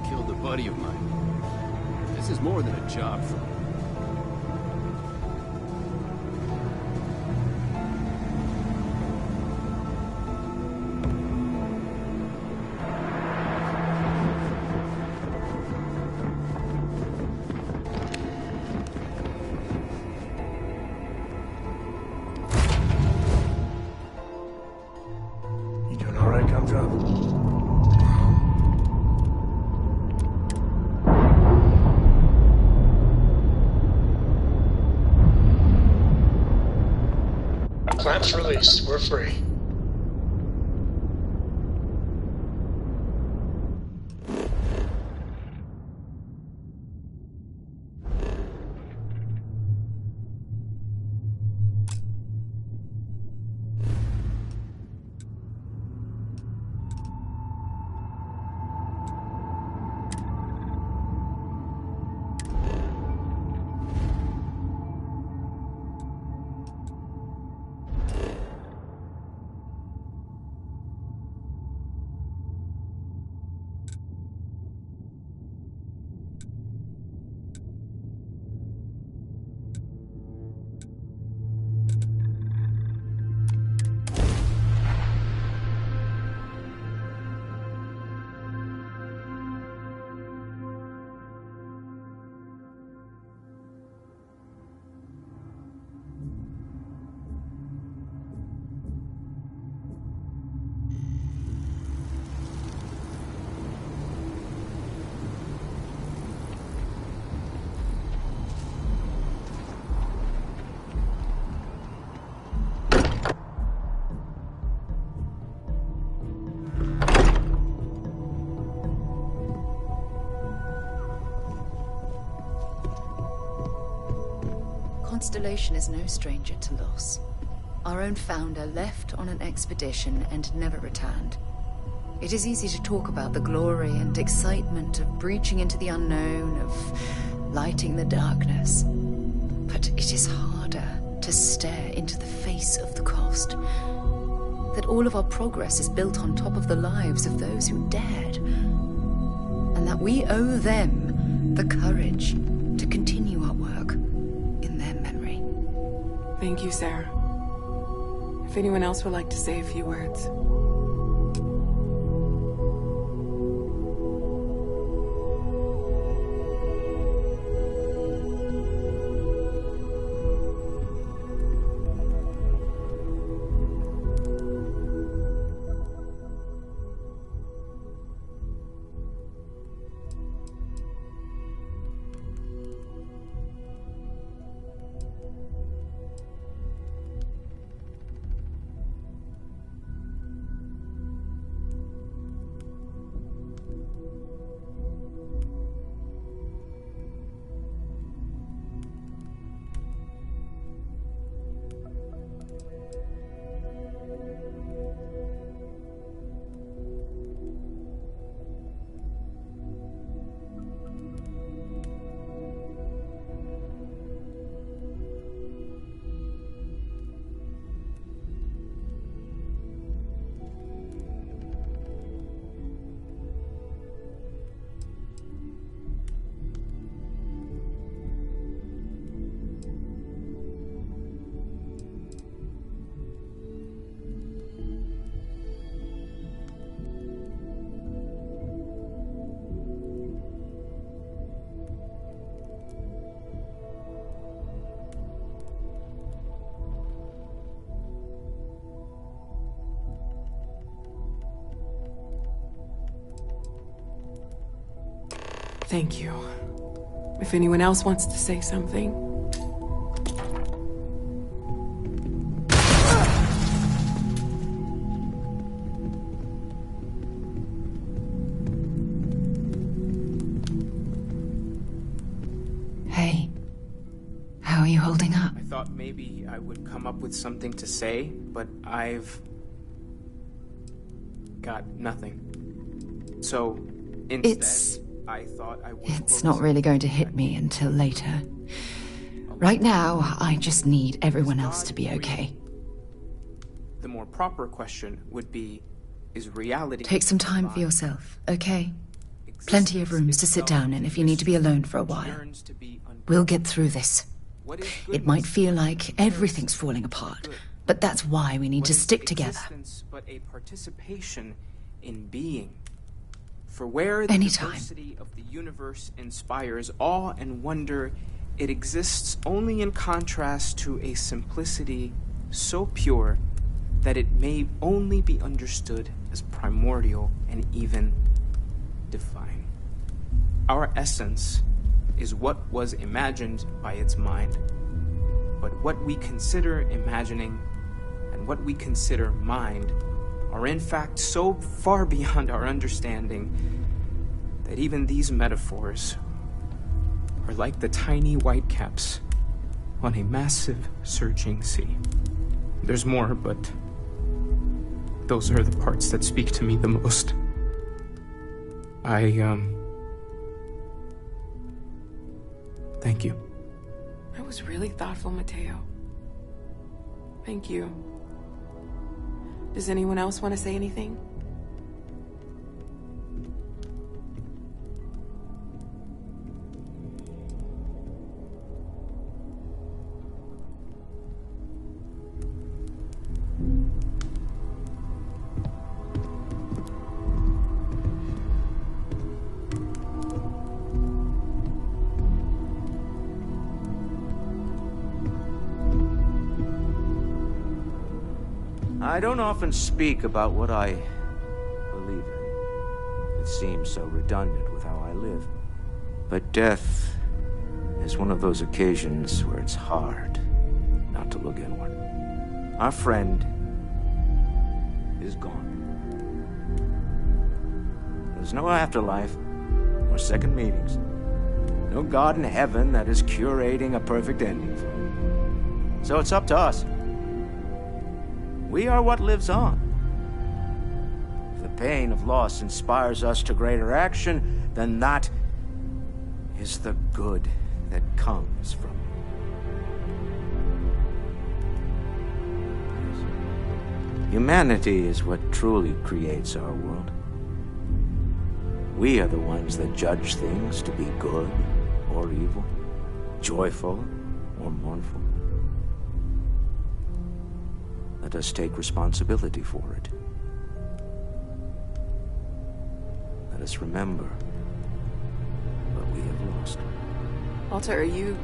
Killed a buddy of mine. This is more than a job for me. You doing all right, Gumdrop? Clamps released. We're free. Constellation is no stranger to loss. Our own founder left on an expedition and never returned. It is easy to talk about the glory and excitement of breaching into the unknown, of lighting the darkness. But it is harder to stare into the face of the cost. That all of our progress is built on top of the lives of those who dared. And that we owe them the courage to continue our work in their memory. Thank you, Sarah. If anyone else would like to say a few words. Thank you. If anyone else wants to say something. Hey. How are you holding up? I thought maybe I would come up with something to say, but I've got nothing. So, instead, I thought I would... It's not really going to hit me until later. Right now, I just need everyone else to be okay. The more proper question would be, is reality... Take some time for yourself, okay? Plenty of rooms to sit down in if you need to be alone for a while. We'll get through this. It might feel like everything's falling apart, but that's why we need to stick together. But a participation in being. For where the diversity of the universe inspires awe and wonder, it exists only in contrast to a simplicity so pure that it may only be understood as primordial and even divine. Our essence is what was imagined by its mind, but what we consider imagining and what we consider mind are in fact so far beyond our understanding that even these metaphors are like the tiny whitecaps on a massive surging sea. There's more, but those are the parts that speak to me the most. Thank you. That was really thoughtful, Mateo. Thank you. Does anyone else want to say anything? I don't often speak about what I believe in. It seems so redundant with how I live. But death is one of those occasions where it's hard not to look inward. Our friend is gone. There's no afterlife, or second meetings. No God in heaven that is curating a perfect ending for him. So it's up to us. We are what lives on. If the pain of loss inspires us to greater action, then that is the good that comes from it. Humanity is what truly creates our world. We are the ones that judge things to be good or evil, joyful or mournful. Let us take responsibility for it. Let us remember what we have lost. Walter, are you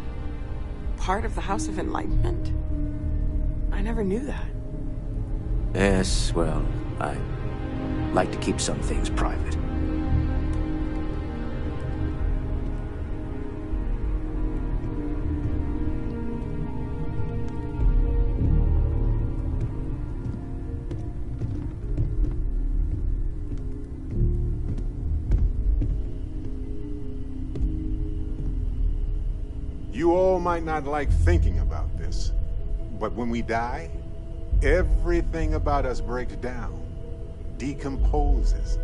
part of the House of Enlightenment? I never knew that. Yes, well, I like to keep some things private. You all might not like thinking about this, but when we die, everything about us breaks down, decomposes,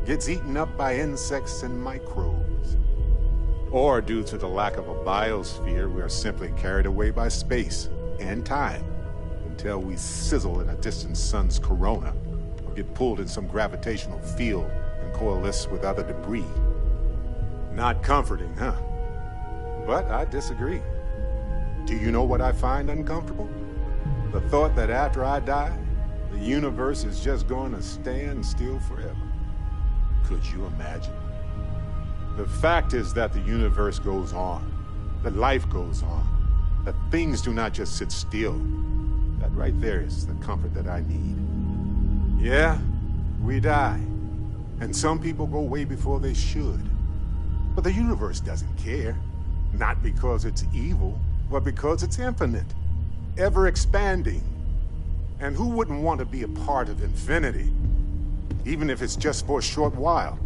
gets eaten up by insects and microbes. Or due to the lack of a biosphere, we are simply carried away by space and time until we sizzle in a distant sun's corona or get pulled in some gravitational field and coalesce with other debris. Not comforting, huh? But I disagree. Do you know what I find uncomfortable? The thought that after I die, the universe is just going to stand still forever. Could you imagine? The fact is that the universe goes on, that life goes on, that things do not just sit still. That right there is the comfort that I need. Yeah, we die. And some people go way before they should. But the universe doesn't care. Not because it's evil, but because it's infinite. Ever expanding. And who wouldn't want to be a part of infinity? Even if it's just for a short while.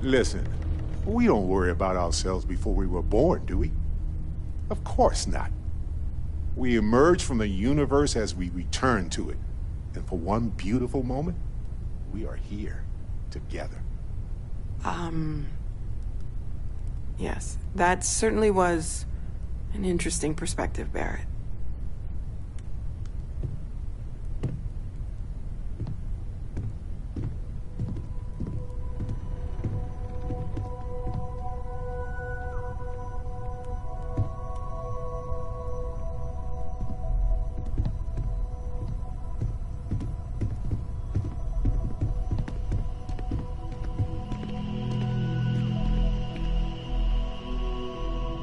Listen, we don't worry about ourselves before we were born, do we? Of course not. We emerge from the universe as we return to it. And for one beautiful moment, we are here together. Yes, that certainly was an interesting perspective, Barrett.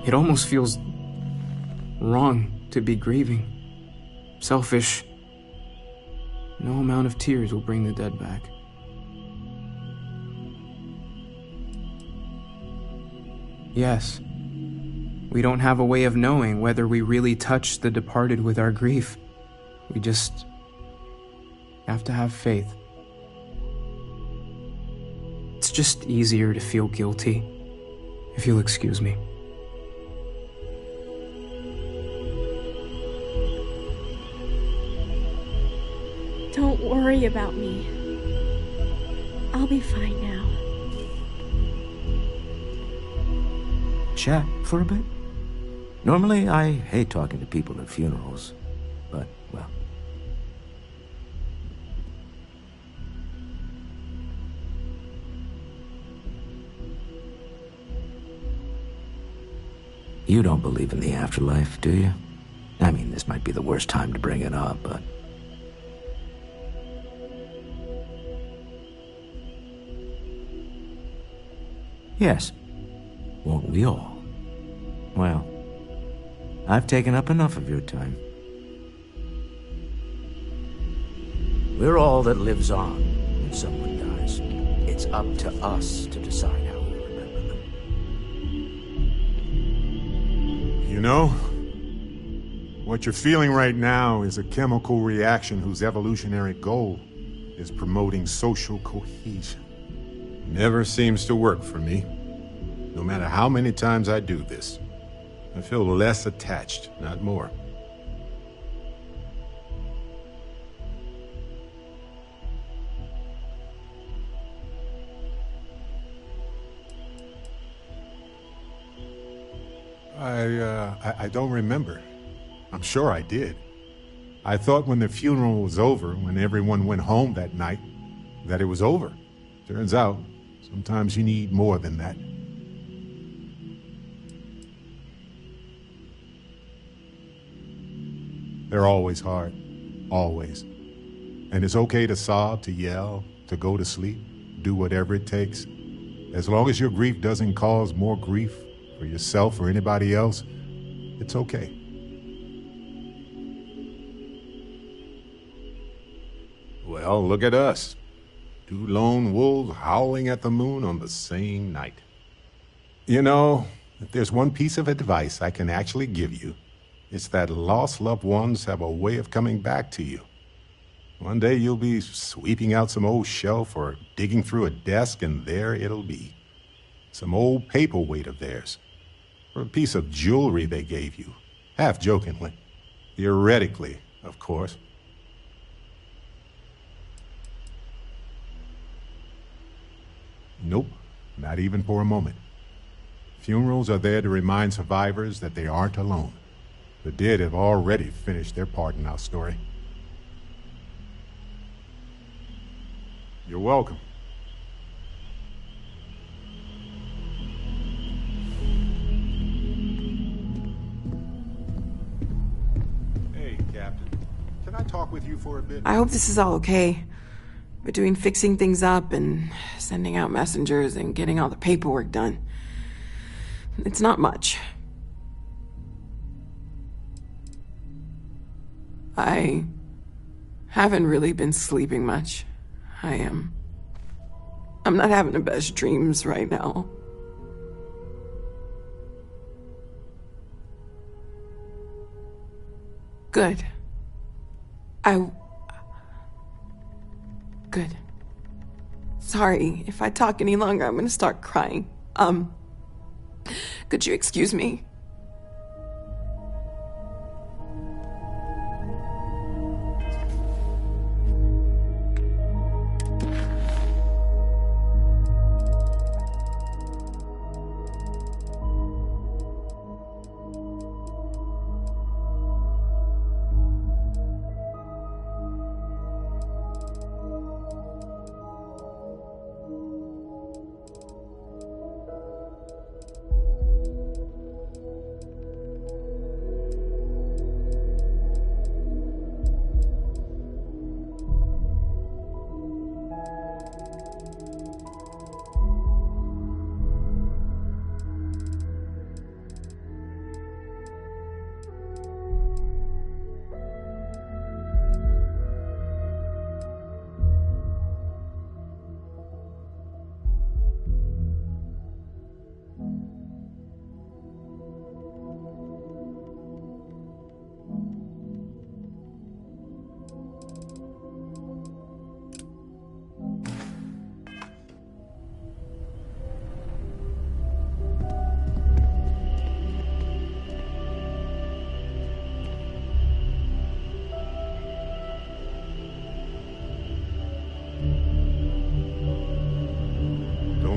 It almost feels wrong to be grieving. Selfish. No amount of tears will bring the dead back. Yes, we don't have a way of knowing whether we really touch the departed with our grief. We just have to have faith. It's just easier to feel guilty, if you'll excuse me. Don't worry about me. I'll be fine now. Chat for a bit? Normally, I hate talking to people at funerals, but, well. You don't believe in the afterlife, do you? I mean, this might be the worst time to bring it up, but... Yes. Won't we all? Well, I've taken up enough of your time. We're all that lives on when someone dies. It's up to us to decide how we remember them. You know, what you're feeling right now is a chemical reaction whose evolutionary goal is promoting social cohesion. Never seems to work for me. No matter how many times I do this, I feel less attached, not more. I don't remember. I'm sure I did. I thought when the funeral was over, when everyone went home that night, that it was over. Turns out, sometimes you need more than that. They're always hard. Always. And it's okay to sob, to yell, to go to sleep, do whatever it takes. As long as your grief doesn't cause more grief for yourself or anybody else, it's okay. Well, look at us. Two lone wolves howling at the moon on the same night. You know, if there's one piece of advice I can actually give you, it's that lost loved ones have a way of coming back to you. One day you'll be sweeping out some old shelf or digging through a desk, and there it'll be. Some old paperweight of theirs. Or a piece of jewelry they gave you. Half jokingly. Theoretically, of course. Nope, not even for a moment. Funerals are there to remind survivors that they aren't alone. The dead have already finished their part in our story. You're welcome. Hey, Captain. Can I talk with you for a bit? I hope this is all okay. Between fixing things up and sending out messengers and getting all the paperwork done. It's not much. I haven't really been sleeping much. I'm not having the best dreams right now. Good. Good. Sorry, if I talk any longer, I'm gonna start crying. Could you excuse me?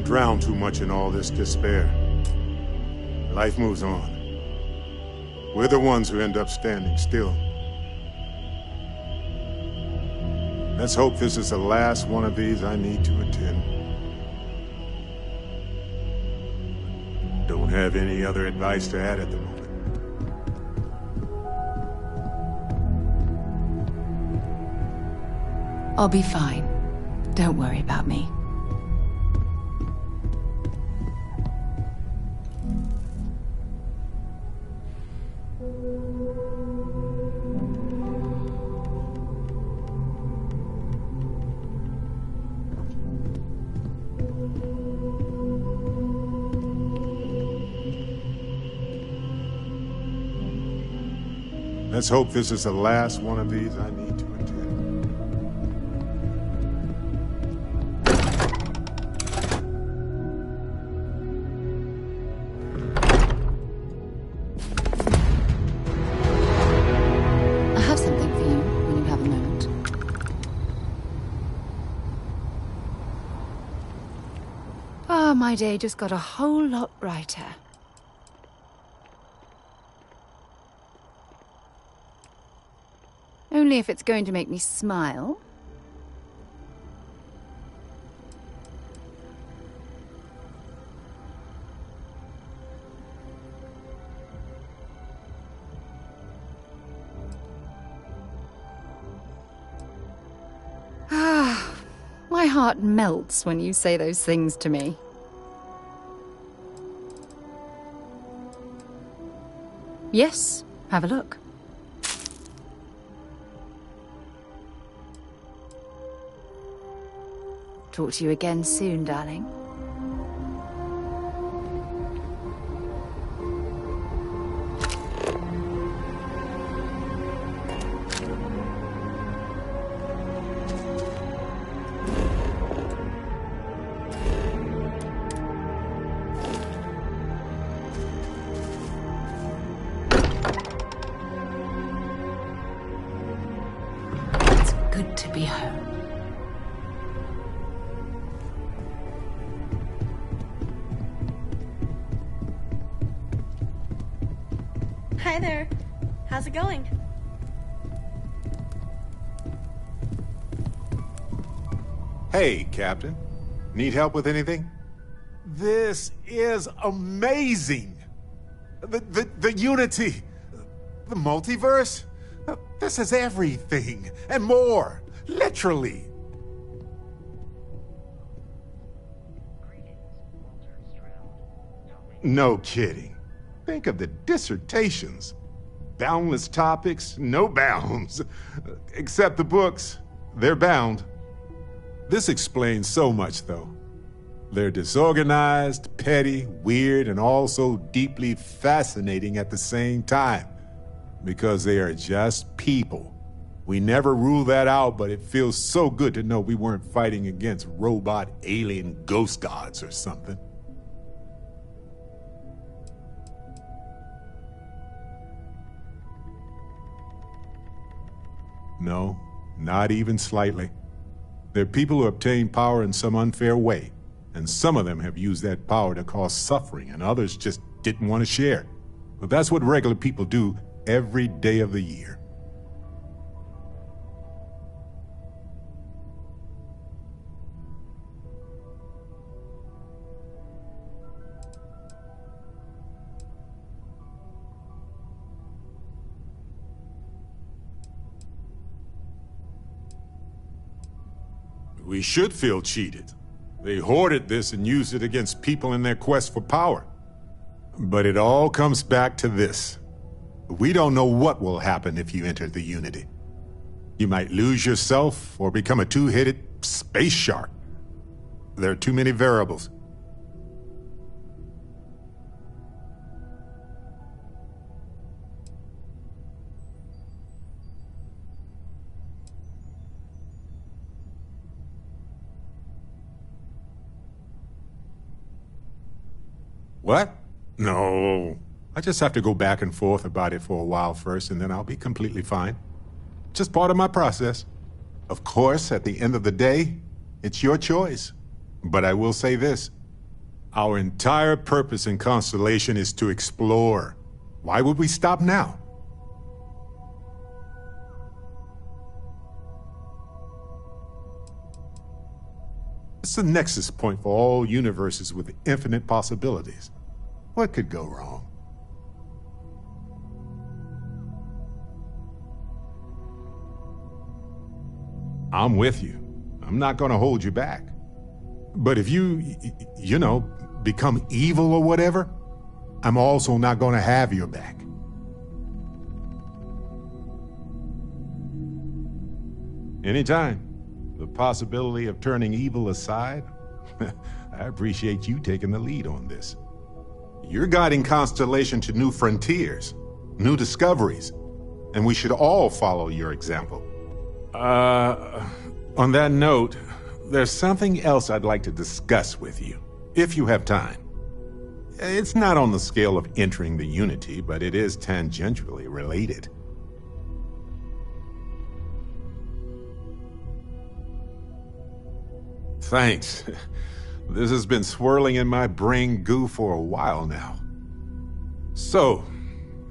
Drown too much in all this despair. Life moves on. We're the ones who end up standing still. Let's hope this is the last one of these I need to attend. Don't have any other advice to add at the moment. I'll be fine. Don't worry about me. Let's hope this is the last one of these I need to attend. I have something for you when you have a moment. Ah, my day just got a whole lot brighter. Only if it's going to make me smile. Ah, my heart melts when you say those things to me. Yes, have a look. Talk to you again soon, darling. It's good to be home. Hi there. How's it going? Hey, Captain. Need help with anything? This is amazing! The Unity! The multiverse? This is everything, and more! Literally! No kidding. Think of the dissertations. Boundless topics, no bounds. Except the books. They're bound. This explains so much, though. They're disorganized, petty, weird, and also deeply fascinating at the same time. Because they are just people. We never rule that out, but it feels so good to know we weren't fighting against robot alien ghost gods or something. No, not even slightly. They're people who obtain power in some unfair way, and some of them have used that power to cause suffering, and others just didn't want to share. But that's what regular people do every day of the year. We should feel cheated. They hoarded this and used it against people in their quest for power. But it all comes back to this. We don't know what will happen if you enter the Unity. You might lose yourself or become a two-headed space shark. There are too many variables. What? No. I just have to go back and forth about it for a while first, and then I'll be completely fine. Just part of my process. Of course, at the end of the day, it's your choice. But I will say this. Our entire purpose in Constellation is to explore. Why would we stop now? It's the nexus point for all universes with infinite possibilities. What could go wrong? I'm with you. I'm not gonna hold you back. But if you know, become evil or whatever, I'm also not gonna have your back. Anytime. The possibility of turning evil aside, I appreciate you taking the lead on this. You're guiding Constellation to new frontiers, new discoveries, and we should all follow your example. On that note, there's something else I'd like to discuss with you, if you have time. It's not on the scale of entering the Unity, but it is tangentially related. Thanks. This has been swirling in my brain goo for a while now. So,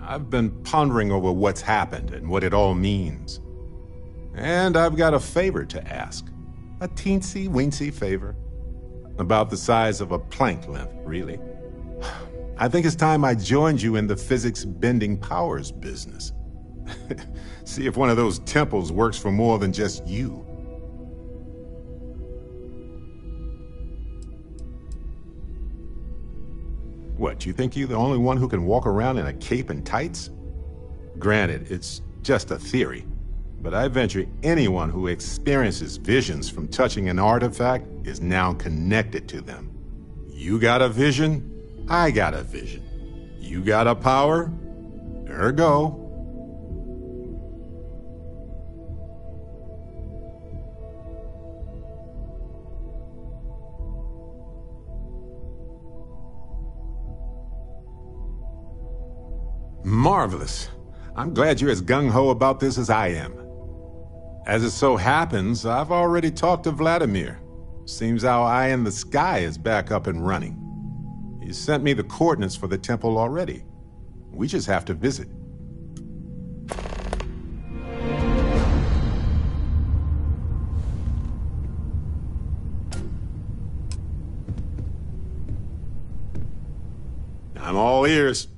I've been pondering over what's happened and what it all means. And I've got a favor to ask. A teensy-weensy favor. About the size of a plank length, really. I think it's time I joined you in the physics-bending powers business. See if one of those temples works for more than just you. What, you think you're the only one who can walk around in a cape and tights? Granted, it's just a theory, but I venture anyone who experiences visions from touching an artifact is now connected to them. You got a vision, I got a vision. You got a power, ergo. Marvelous. I'm glad you're as gung-ho about this as I am. As it so happens, I've already talked to Vladimir. Seems our eye in the sky is back up and running. He sent me the coordinates for the temple already. We just have to visit. I'm all ears.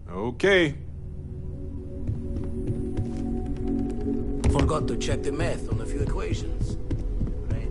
Okay. Forgot to check the math on a few equations. Right.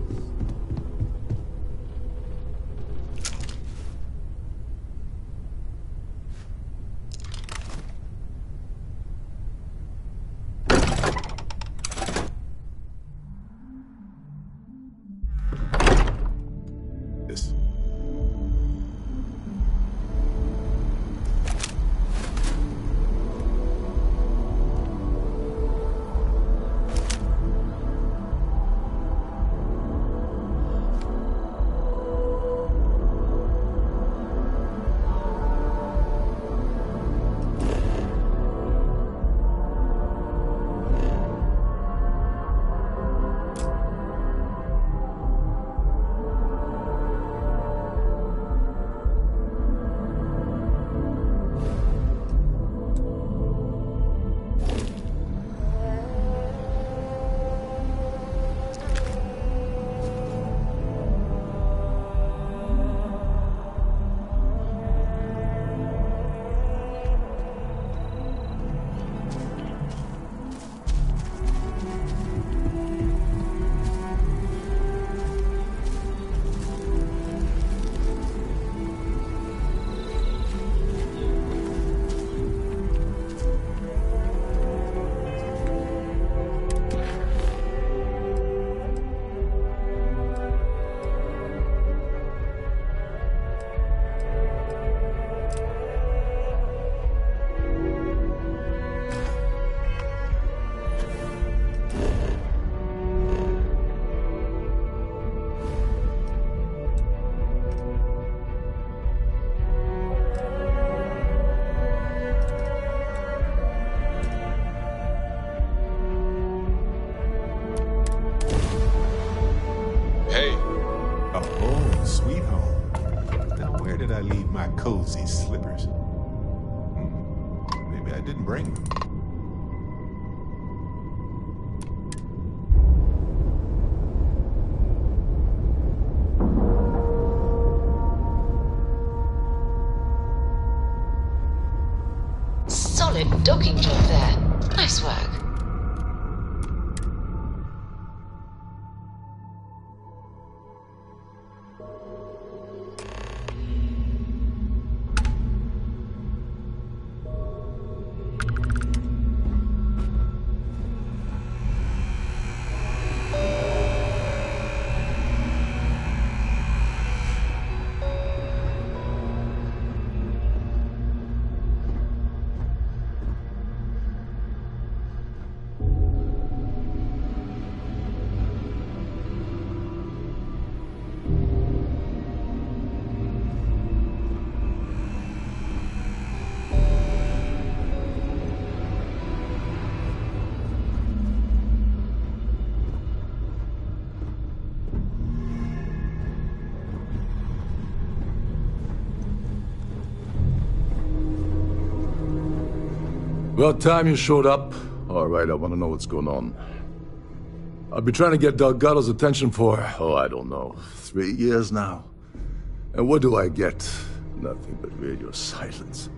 did I leave my cozy slippers? Maybe I didn't bring them. Solid docking job there. Nice work. About time you showed up. All right, I want to know what's going on. I've been trying to get Delgado's attention for, I don't know, 3 years now. And what do I get? Nothing but radio silence.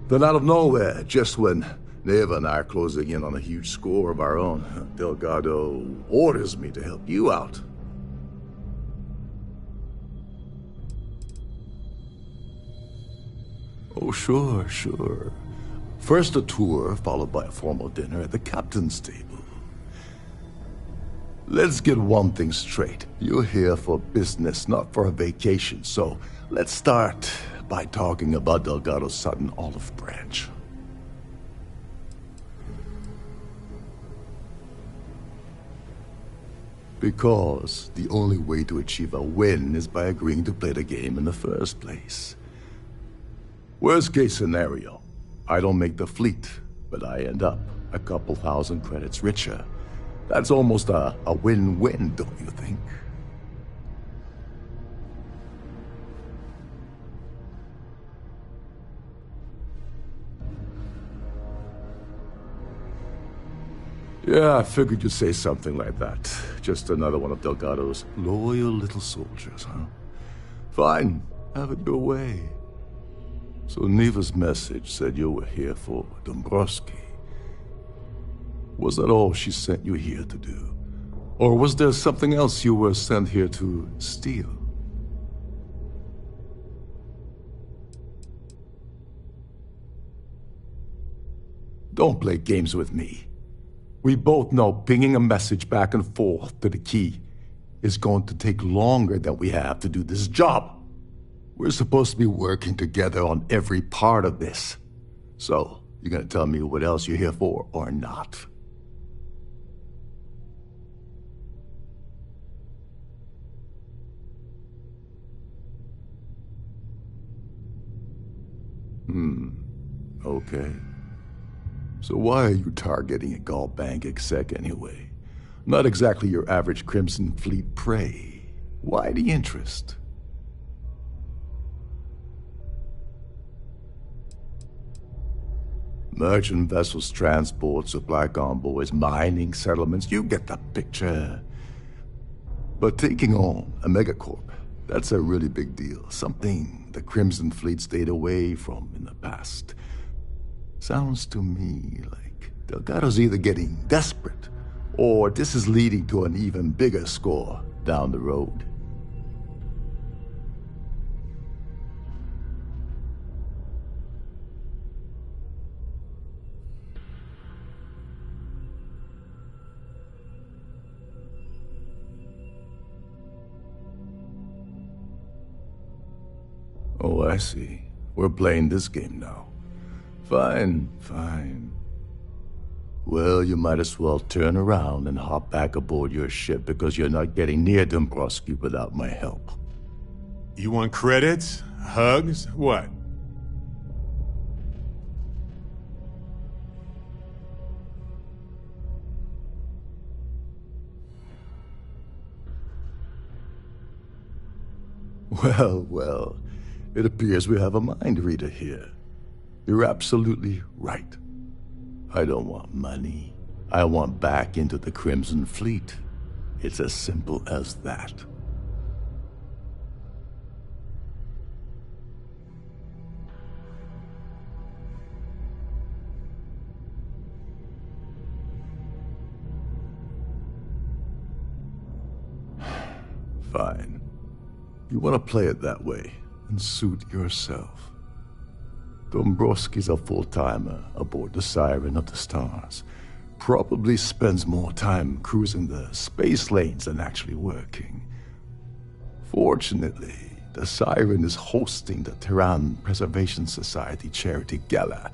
Then out of nowhere, just when Neva and I are closing in on a huge score of our own, Delgado orders me to help you out. Oh, sure. First a tour, followed by a formal dinner at the captain's table. Let's get one thing straight. You're here for business, not for a vacation, so let's start by talking about Delgado's sudden olive branch. Because the only way to achieve a win is by agreeing to play the game in the first place. Worst case scenario, I don't make the fleet, but I end up a couple thousand credits richer. That's almost a win-win, don't you think? Yeah, I figured you'd say something like that. Just another one of Delgado's loyal little soldiers, huh? Fine, have it your way. So Neva's message said you were here for Dombrowski. Was that all she sent you here to do? Or was there something else you were sent here to steal? Don't play games with me. We both know pinging a message back and forth to the key is going to take longer than we have to do this job. We're supposed to be working together on every part of this. So, you gonna tell me what else you're here for, or not? Okay. So why are you targeting a Gall Bank exec anyway? Not exactly your average Crimson Fleet prey. Why the interest? Merchant vessels, transport, supply convoys, mining settlements, you get the picture. But taking on a megacorp, that's a really big deal. Something the Crimson Fleet stayed away from in the past. Sounds to me like Delgado's either getting desperate, or this is leading to an even bigger score down the road. Oh, I see. We're playing this game now. Fine. Well, you might as well turn around and hop back aboard your ship because you're not getting near Dombrowski without my help. You want credits? Hugs? What? Well. It appears we have a mind reader here. You're absolutely right. I don't want money. I want back into the Crimson Fleet. It's as simple as that. Fine. You want to play it that way and suit yourself. Dombrowski's a full-timer aboard the Siren of the Stars. Probably spends more time cruising the space lanes than actually working. Fortunately, the Siren is hosting the Terran Preservation Society charity gala.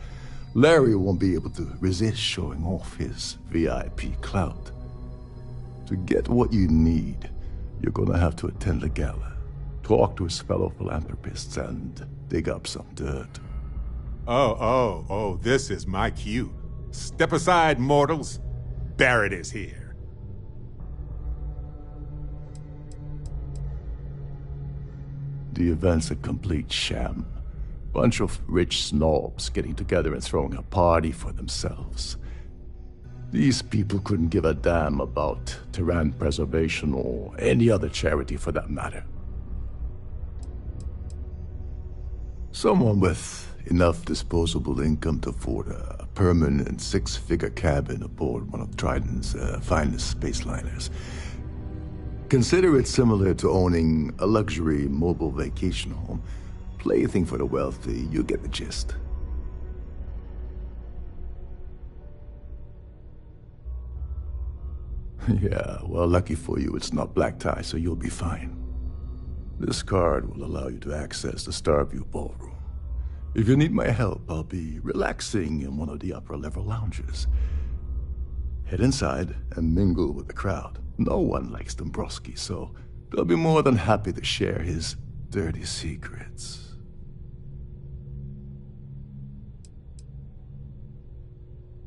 Larry won't be able to resist showing off his VIP clout. To get what you need, you're gonna have to attend the gala, talk to his fellow philanthropists, and dig up some dirt. Oh, this is my cue. Step aside, mortals. Barrett is here. The event's a complete sham. Bunch of rich snobs getting together and throwing a party for themselves. These people couldn't give a damn about Terran preservation or any other charity for that matter. Someone with enough disposable income to afford a permanent six-figure cabin aboard one of Triton's finest space liners. Consider it similar to owning a luxury mobile vacation home. Plaything for the wealthy, you get the gist. Yeah, well, lucky for you, it's not black tie, so you'll be fine. This card will allow you to access the Starfield ballroom. If you need my help, I'll be relaxing in one of the upper-level lounges. Head inside and mingle with the crowd. No one likes Dombrowski, so they'll be more than happy to share his dirty secrets.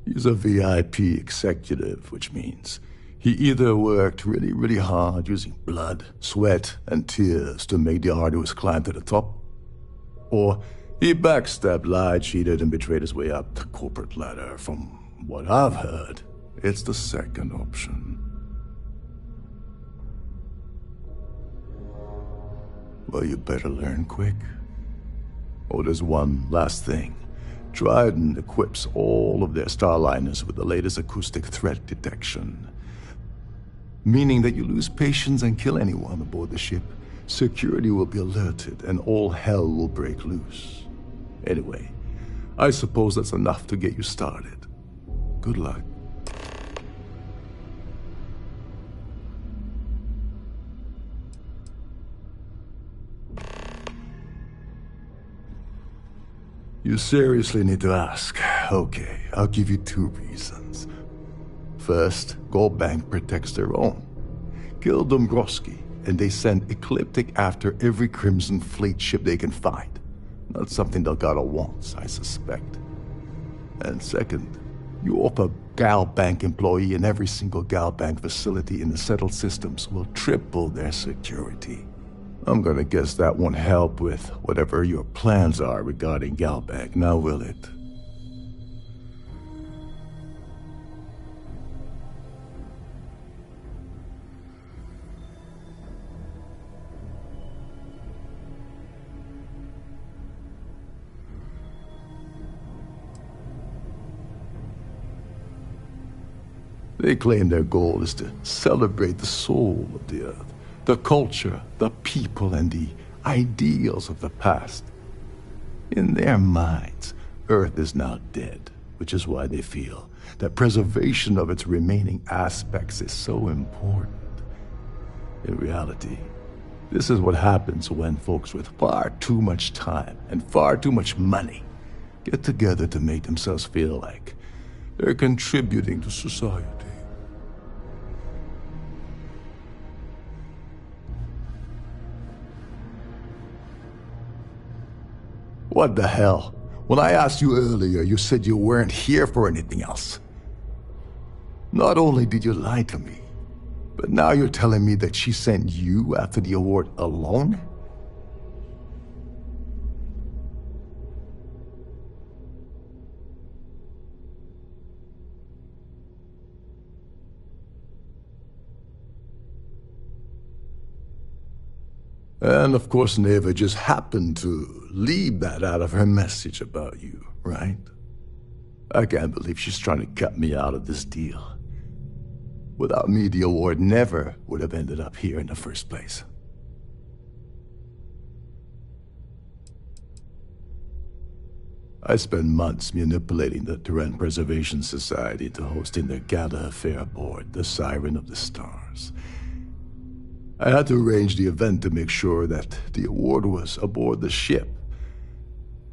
He's a VIP executive, which means he either worked really, really hard using blood, sweat, and tears to make the arduous climb to the top, or he backstabbed, lied, cheated, and betrayed his way up the corporate ladder. From what I've heard, it's the second option. Well, you better learn quick. Oh, there's one last thing. Trident equips all of their starliners with the latest acoustic threat detection. Meaning that you lose patience and kill anyone aboard the ship, security will be alerted and all hell will break loose. Anyway, I suppose that's enough to get you started. Good luck. You seriously need to ask. Okay, I'll give you 2 reasons. First, Goldbank protects their own. Kill Dombrowski, and they send Ecliptic after every Crimson Fleet ship they can find. Not something Delgado wants, I suspect. And second, you offer GalBank employee in every single GalBank facility in the settled systems will triple their security. I'm gonna guess that won't help with whatever your plans are regarding GalBank, now will it? They claim their goal is to celebrate the soul of the Earth, the culture, the people, and the ideals of the past. In their minds, Earth is now dead, which is why they feel that preservation of its remaining aspects is so important. In reality, this is what happens when folks with far too much time and far too much money get together to make themselves feel like they're contributing to society. What the hell? When I asked you earlier, you said you weren't here for anything else. Not only did you lie to me, but now you're telling me that she sent you after the award alone? And of course, Neva just happened to leave that out of her message about you, right? I can't believe she's trying to cut me out of this deal. Without me, the award never would have ended up here in the first place. I spent months manipulating the Terran Preservation Society into hosting their gala affair aboard the Siren of the Stars. I had to arrange the event to make sure that the award was aboard the ship.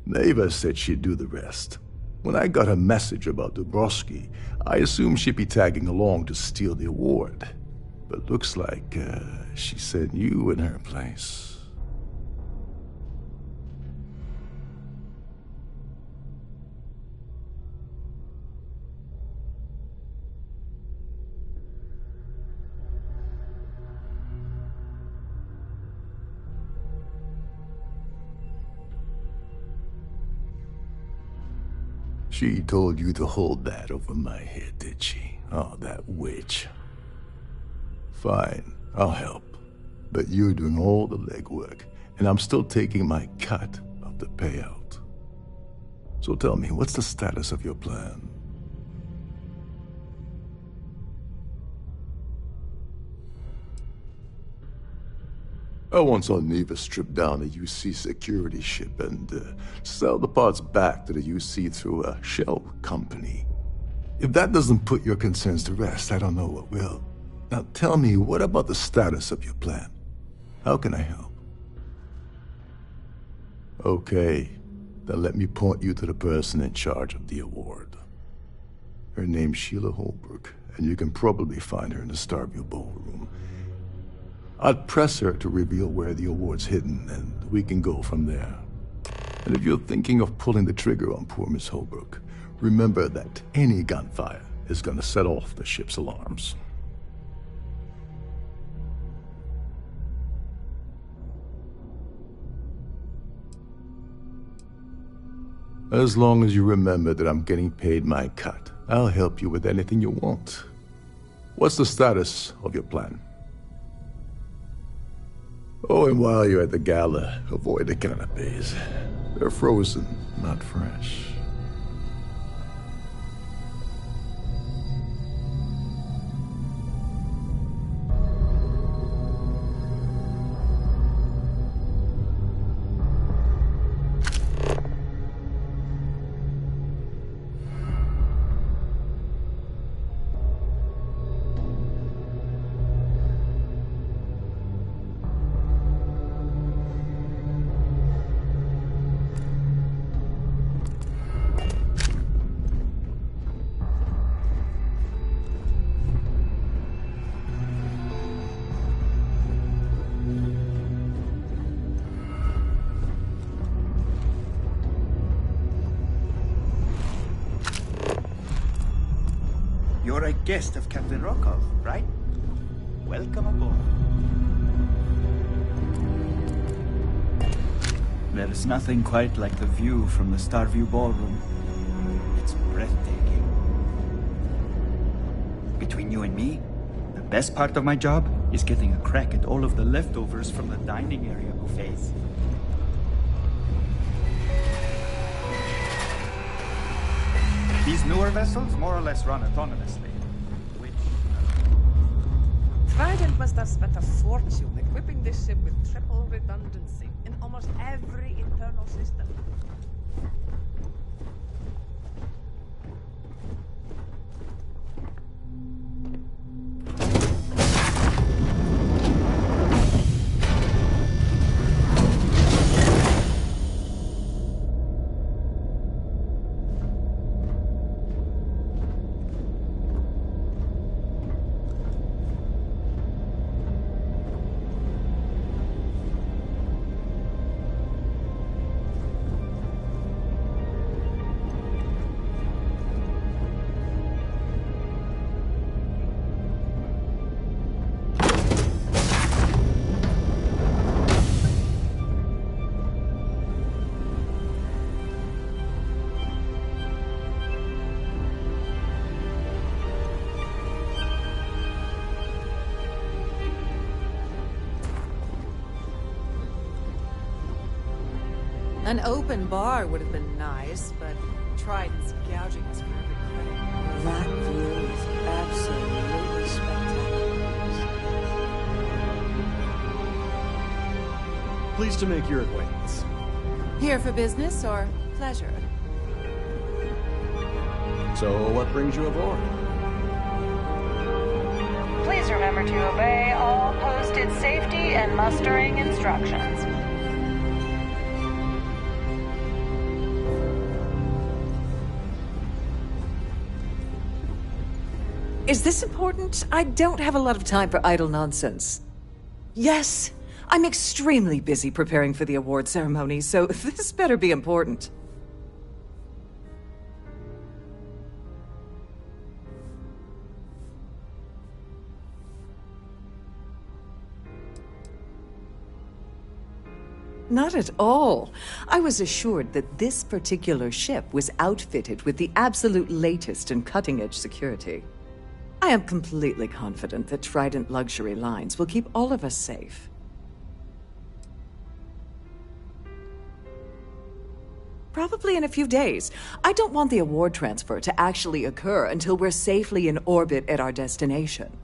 Neva said she'd do the rest. When I got a message about Dubrovsky, I assumed she'd be tagging along to steal the award. But looks like she sent you in her place. She told you to hold that over my head, did she? Oh, that witch. Fine, I'll help. But you're doing all the legwork, and I'm still taking my cut of the payout. So tell me, what's the status of your plan? I once saw Neva strip down a UC security ship and sell the parts back to the UC through a shell company. If that doesn't put your concerns to rest, I don't know what will. Now tell me, what about the status of your plan? How can I help? Okay, then let me point you to the person in charge of the award. Her name's Sheila Holbrook, and you can probably find her in the Starfield ballroom. I'd press her to reveal where the award's hidden, and we can go from there. And if you're thinking of pulling the trigger on poor Miss Holbrook, remember that any gunfire is gonna set off the ship's alarms. As long as you remember that I'm getting paid my cut, I'll help you with anything you want. What's the status of your plan? Oh, and while you're at the gala, avoid the canapes. They're frozen, not fresh. You're a guest of Captain Rokov, right? Welcome aboard. There's nothing quite like the view from the Starview ballroom. It's breathtaking. Between you and me, the best part of my job is getting a crack at all of the leftovers from the dining area buffets. These newer vessels more or less run autonomously, which... Trident must have spent a fortune equipping this ship with triple redundancy in almost every internal system. An open bar would have been nice, but Trident's gouging us for every credit. That view is absolutely spectacular. Pleased to make your acquaintance. Here for business or pleasure? So, what brings you aboard? Please remember to obey all posted safety and mustering instructions. Is this important? I don't have a lot of time for idle nonsense. Yes, I'm extremely busy preparing for the award ceremony, so this better be important. Not at all. I was assured that this particular ship was outfitted with the absolute latest and cutting-edge security. I am completely confident that Trident Luxury Lines will keep all of us safe. Probably in a few days. I don't want the award transfer to actually occur until we're safely in orbit at our destination.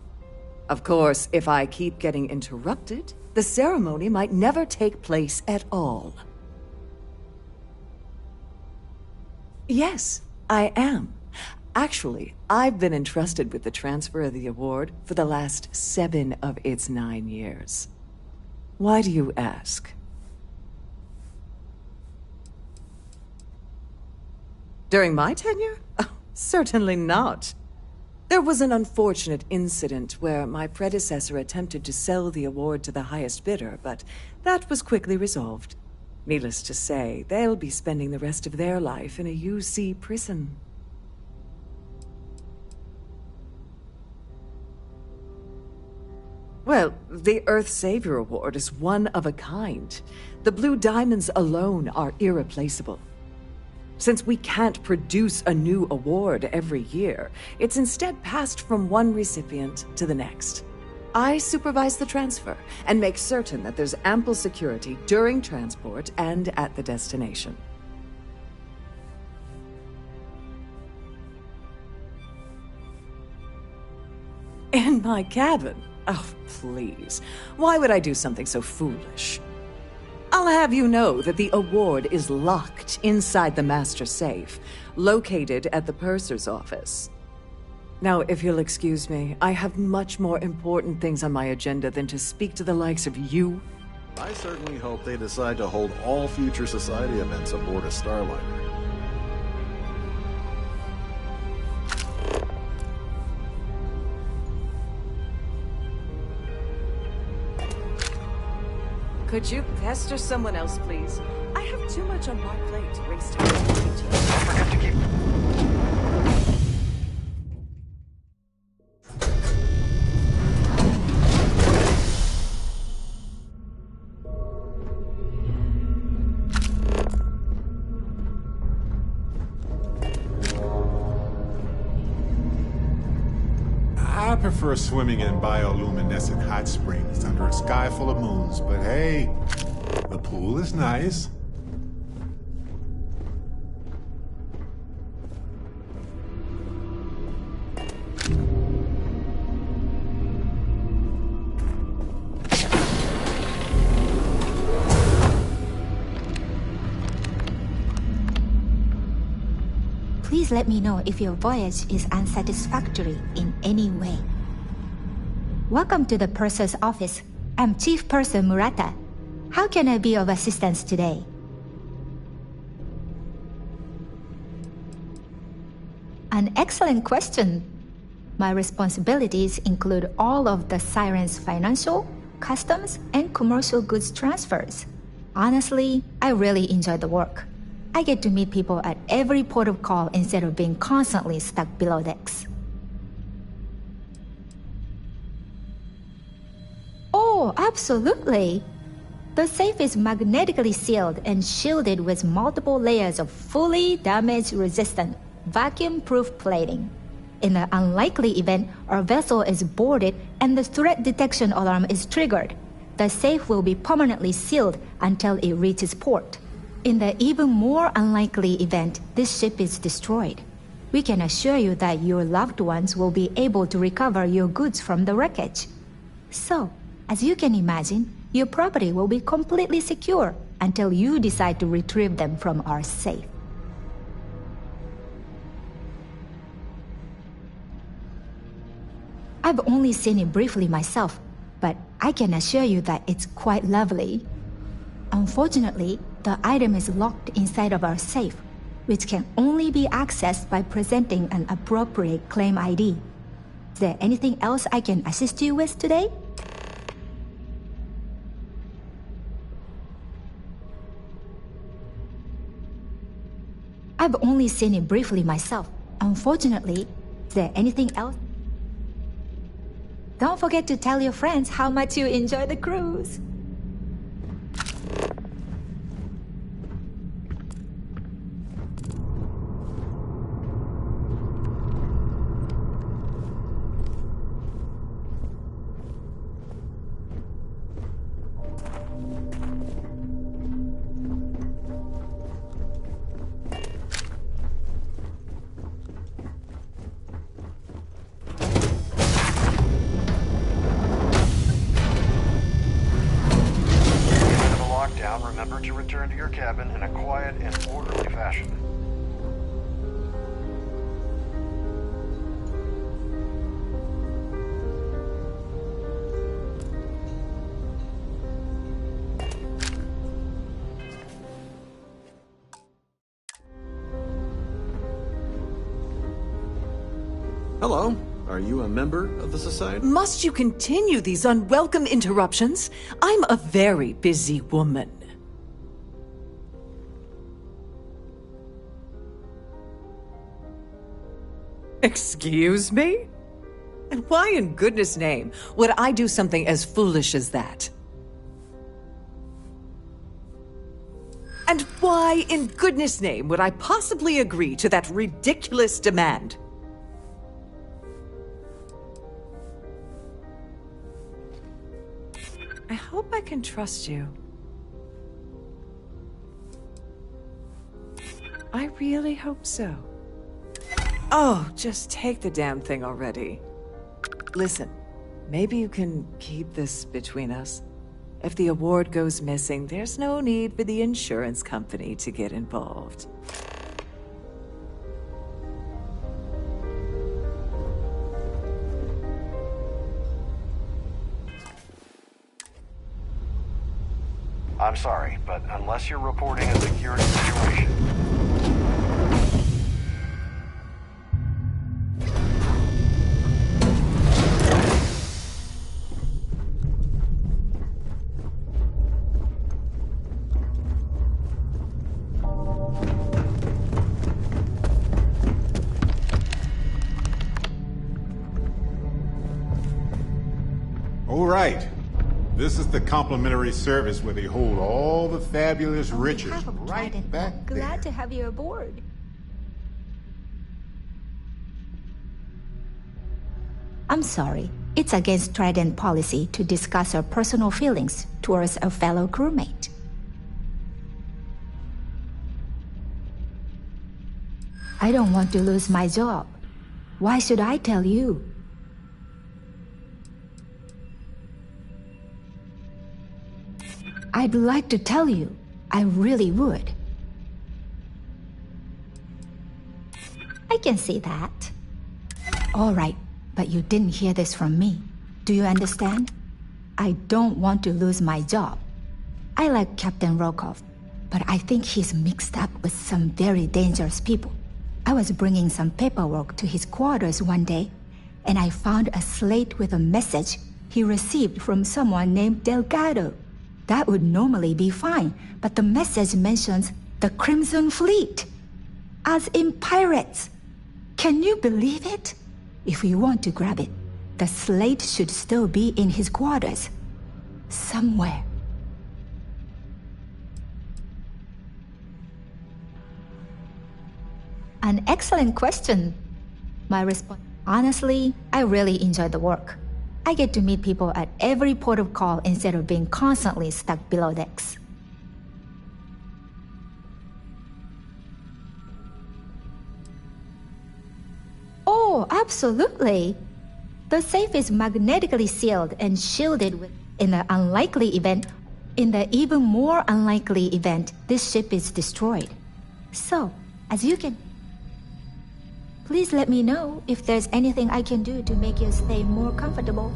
Of course, if I keep getting interrupted, the ceremony might never take place at all. Yes, I am. Actually, I've been entrusted with the transfer of the award for the last 7 of its 9 years. Why do you ask? During my tenure? Oh, certainly not. There was an unfortunate incident where my predecessor attempted to sell the award to the highest bidder, but that was quickly resolved. Needless to say, they'll be spending the rest of their life in a UC prison. Well, the Earth Savior Award is one of a kind. The Blue Diamonds alone are irreplaceable. Since we can't produce a new award every year, it's instead passed from one recipient to the next. I supervise the transfer and make certain that there's ample security during transport and at the destination. In my cabin? Oh, please. Why would I do something so foolish? I'll have you know that the award is locked inside the master safe, located at the purser's office. Now, if you'll excuse me, I have much more important things on my agenda than to speak to the likes of you. I certainly hope they decide to hold all future society events aboard a Starliner. Could you pester someone else, please? I have too much on my plate to waste time. Don't forget to keep... I prefer swimming in bioluminescent hot springs under a sky full of moons, but hey, the pool is nice. Please let me know if your voyage is unsatisfactory in any way. Welcome to the Purser's office. I'm Chief Purser Murata. How can I be of assistance today? An excellent question. My responsibilities include all of the Siren's financial, customs, and commercial goods transfers. Honestly, I really enjoy the work. I get to meet people at every port of call instead of being constantly stuck below decks. Oh, absolutely! The safe is magnetically sealed and shielded with multiple layers of fully damage-resistant, vacuum-proof plating. In the unlikely event our vessel is boarded and the threat detection alarm is triggered, the safe will be permanently sealed until it reaches port. In the even more unlikely event this ship is destroyed, we can assure you that your loved ones will be able to recover your goods from the wreckage. So, as you can imagine, your property will be completely secure until you decide to retrieve them from our safe. I've only seen it briefly myself, but I can assure you that it's quite lovely. Unfortunately, the item is locked inside of our safe, which can only be accessed by presenting an appropriate claim ID. Is there anything else I can assist you with today? I've only seen it briefly myself. Unfortunately, is there anything else? Don't forget to tell your friends how much you enjoy the cruise. Remember to return to your cabin in a quiet and orderly fashion. Hello. Are you a member of the Society? Must you continue these unwelcome interruptions? I'm a very busy woman. Excuse me? And why in goodness name would I do something as foolish as that? And why in goodness name would I possibly agree to that ridiculous demand? I hope I can trust you. I really hope so. Oh, just take the damn thing already. Listen, maybe you can keep this between us. If the award goes missing, there's no need for the insurance company to get involved. I'm sorry, but unless you're reporting a security situation... All right. This is the complimentary service where they hold all the fabulous riches right back there. Glad to have you aboard. I'm sorry. It's against Trident policy to discuss our personal feelings towards a fellow crewmate. I don't want to lose my job. Why should I tell you? I'd like to tell you. I really would. I can see that. All right, but you didn't hear this from me. Do you understand? I don't want to lose my job. I like Captain Rokov, but I think he's mixed up with some very dangerous people. I was bringing some paperwork to his quarters one day, and I found a slate with a message he received from someone named Delgado. That would normally be fine, but the message mentions the Crimson Fleet, as in pirates. Can you believe it? If we want to grab it, the slate should still be in his quarters. Somewhere. An excellent question. My response: honestly, I really enjoy the work. I get to meet people at every port of call instead of being constantly stuck below decks. Oh, absolutely. The safe is magnetically sealed and shielded in the even more unlikely event this ship is destroyed. So, as you can... Please let me know if there's anything I can do to make your stay more comfortable.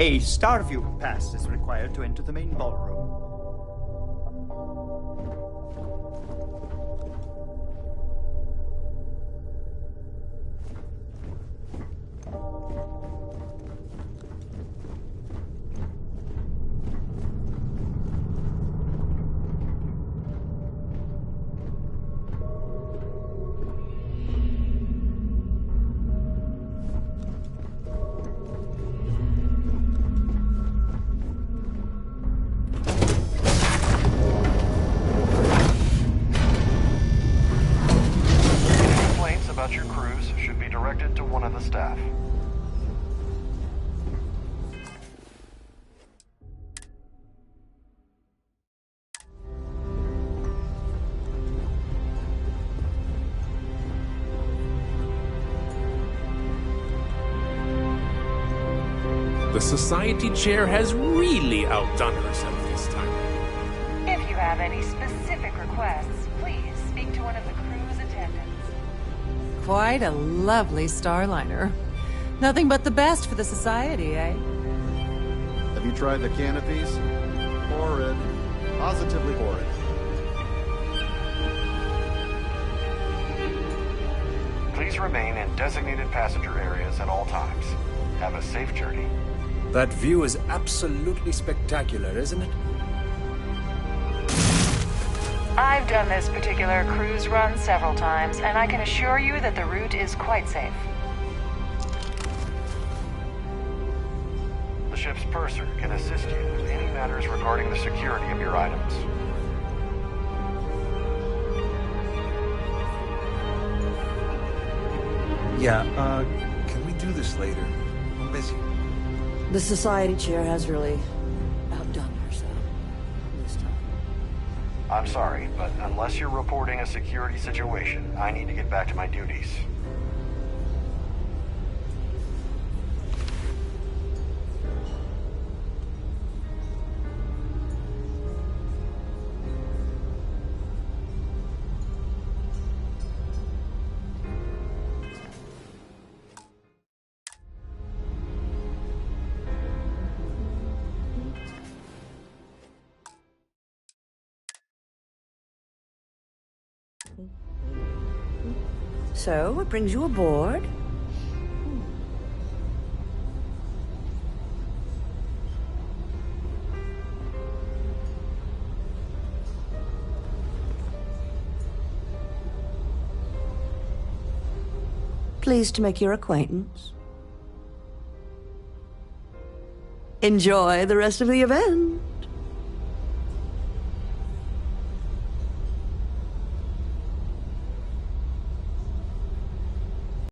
A Starfield pass is required to enter the main ballroom. Your crews should be directed to one of the staff. The Society Chair has really outdone herself this time. If you have any specific requests, please speak to one of the crew's attendants. Quite a lovely Starliner. Nothing but the best for the Society, eh? Have you tried the canopies? Horrid. Positively horrid. Please remain in designated passenger areas at all times. Have a safe journey. That view is absolutely spectacular, isn't it? I've done this particular cruise run several times, and I can assure you that the route is quite safe. The ship's purser can assist you with any matters regarding the security of your items. Yeah, can we do this later? I'm busy. The Society Chair has really outdone herself this time. I'm sorry, but unless you're reporting a security situation, I need to get back to my duties. So, what brings you aboard? Pleased to make your acquaintance. Enjoy the rest of the event.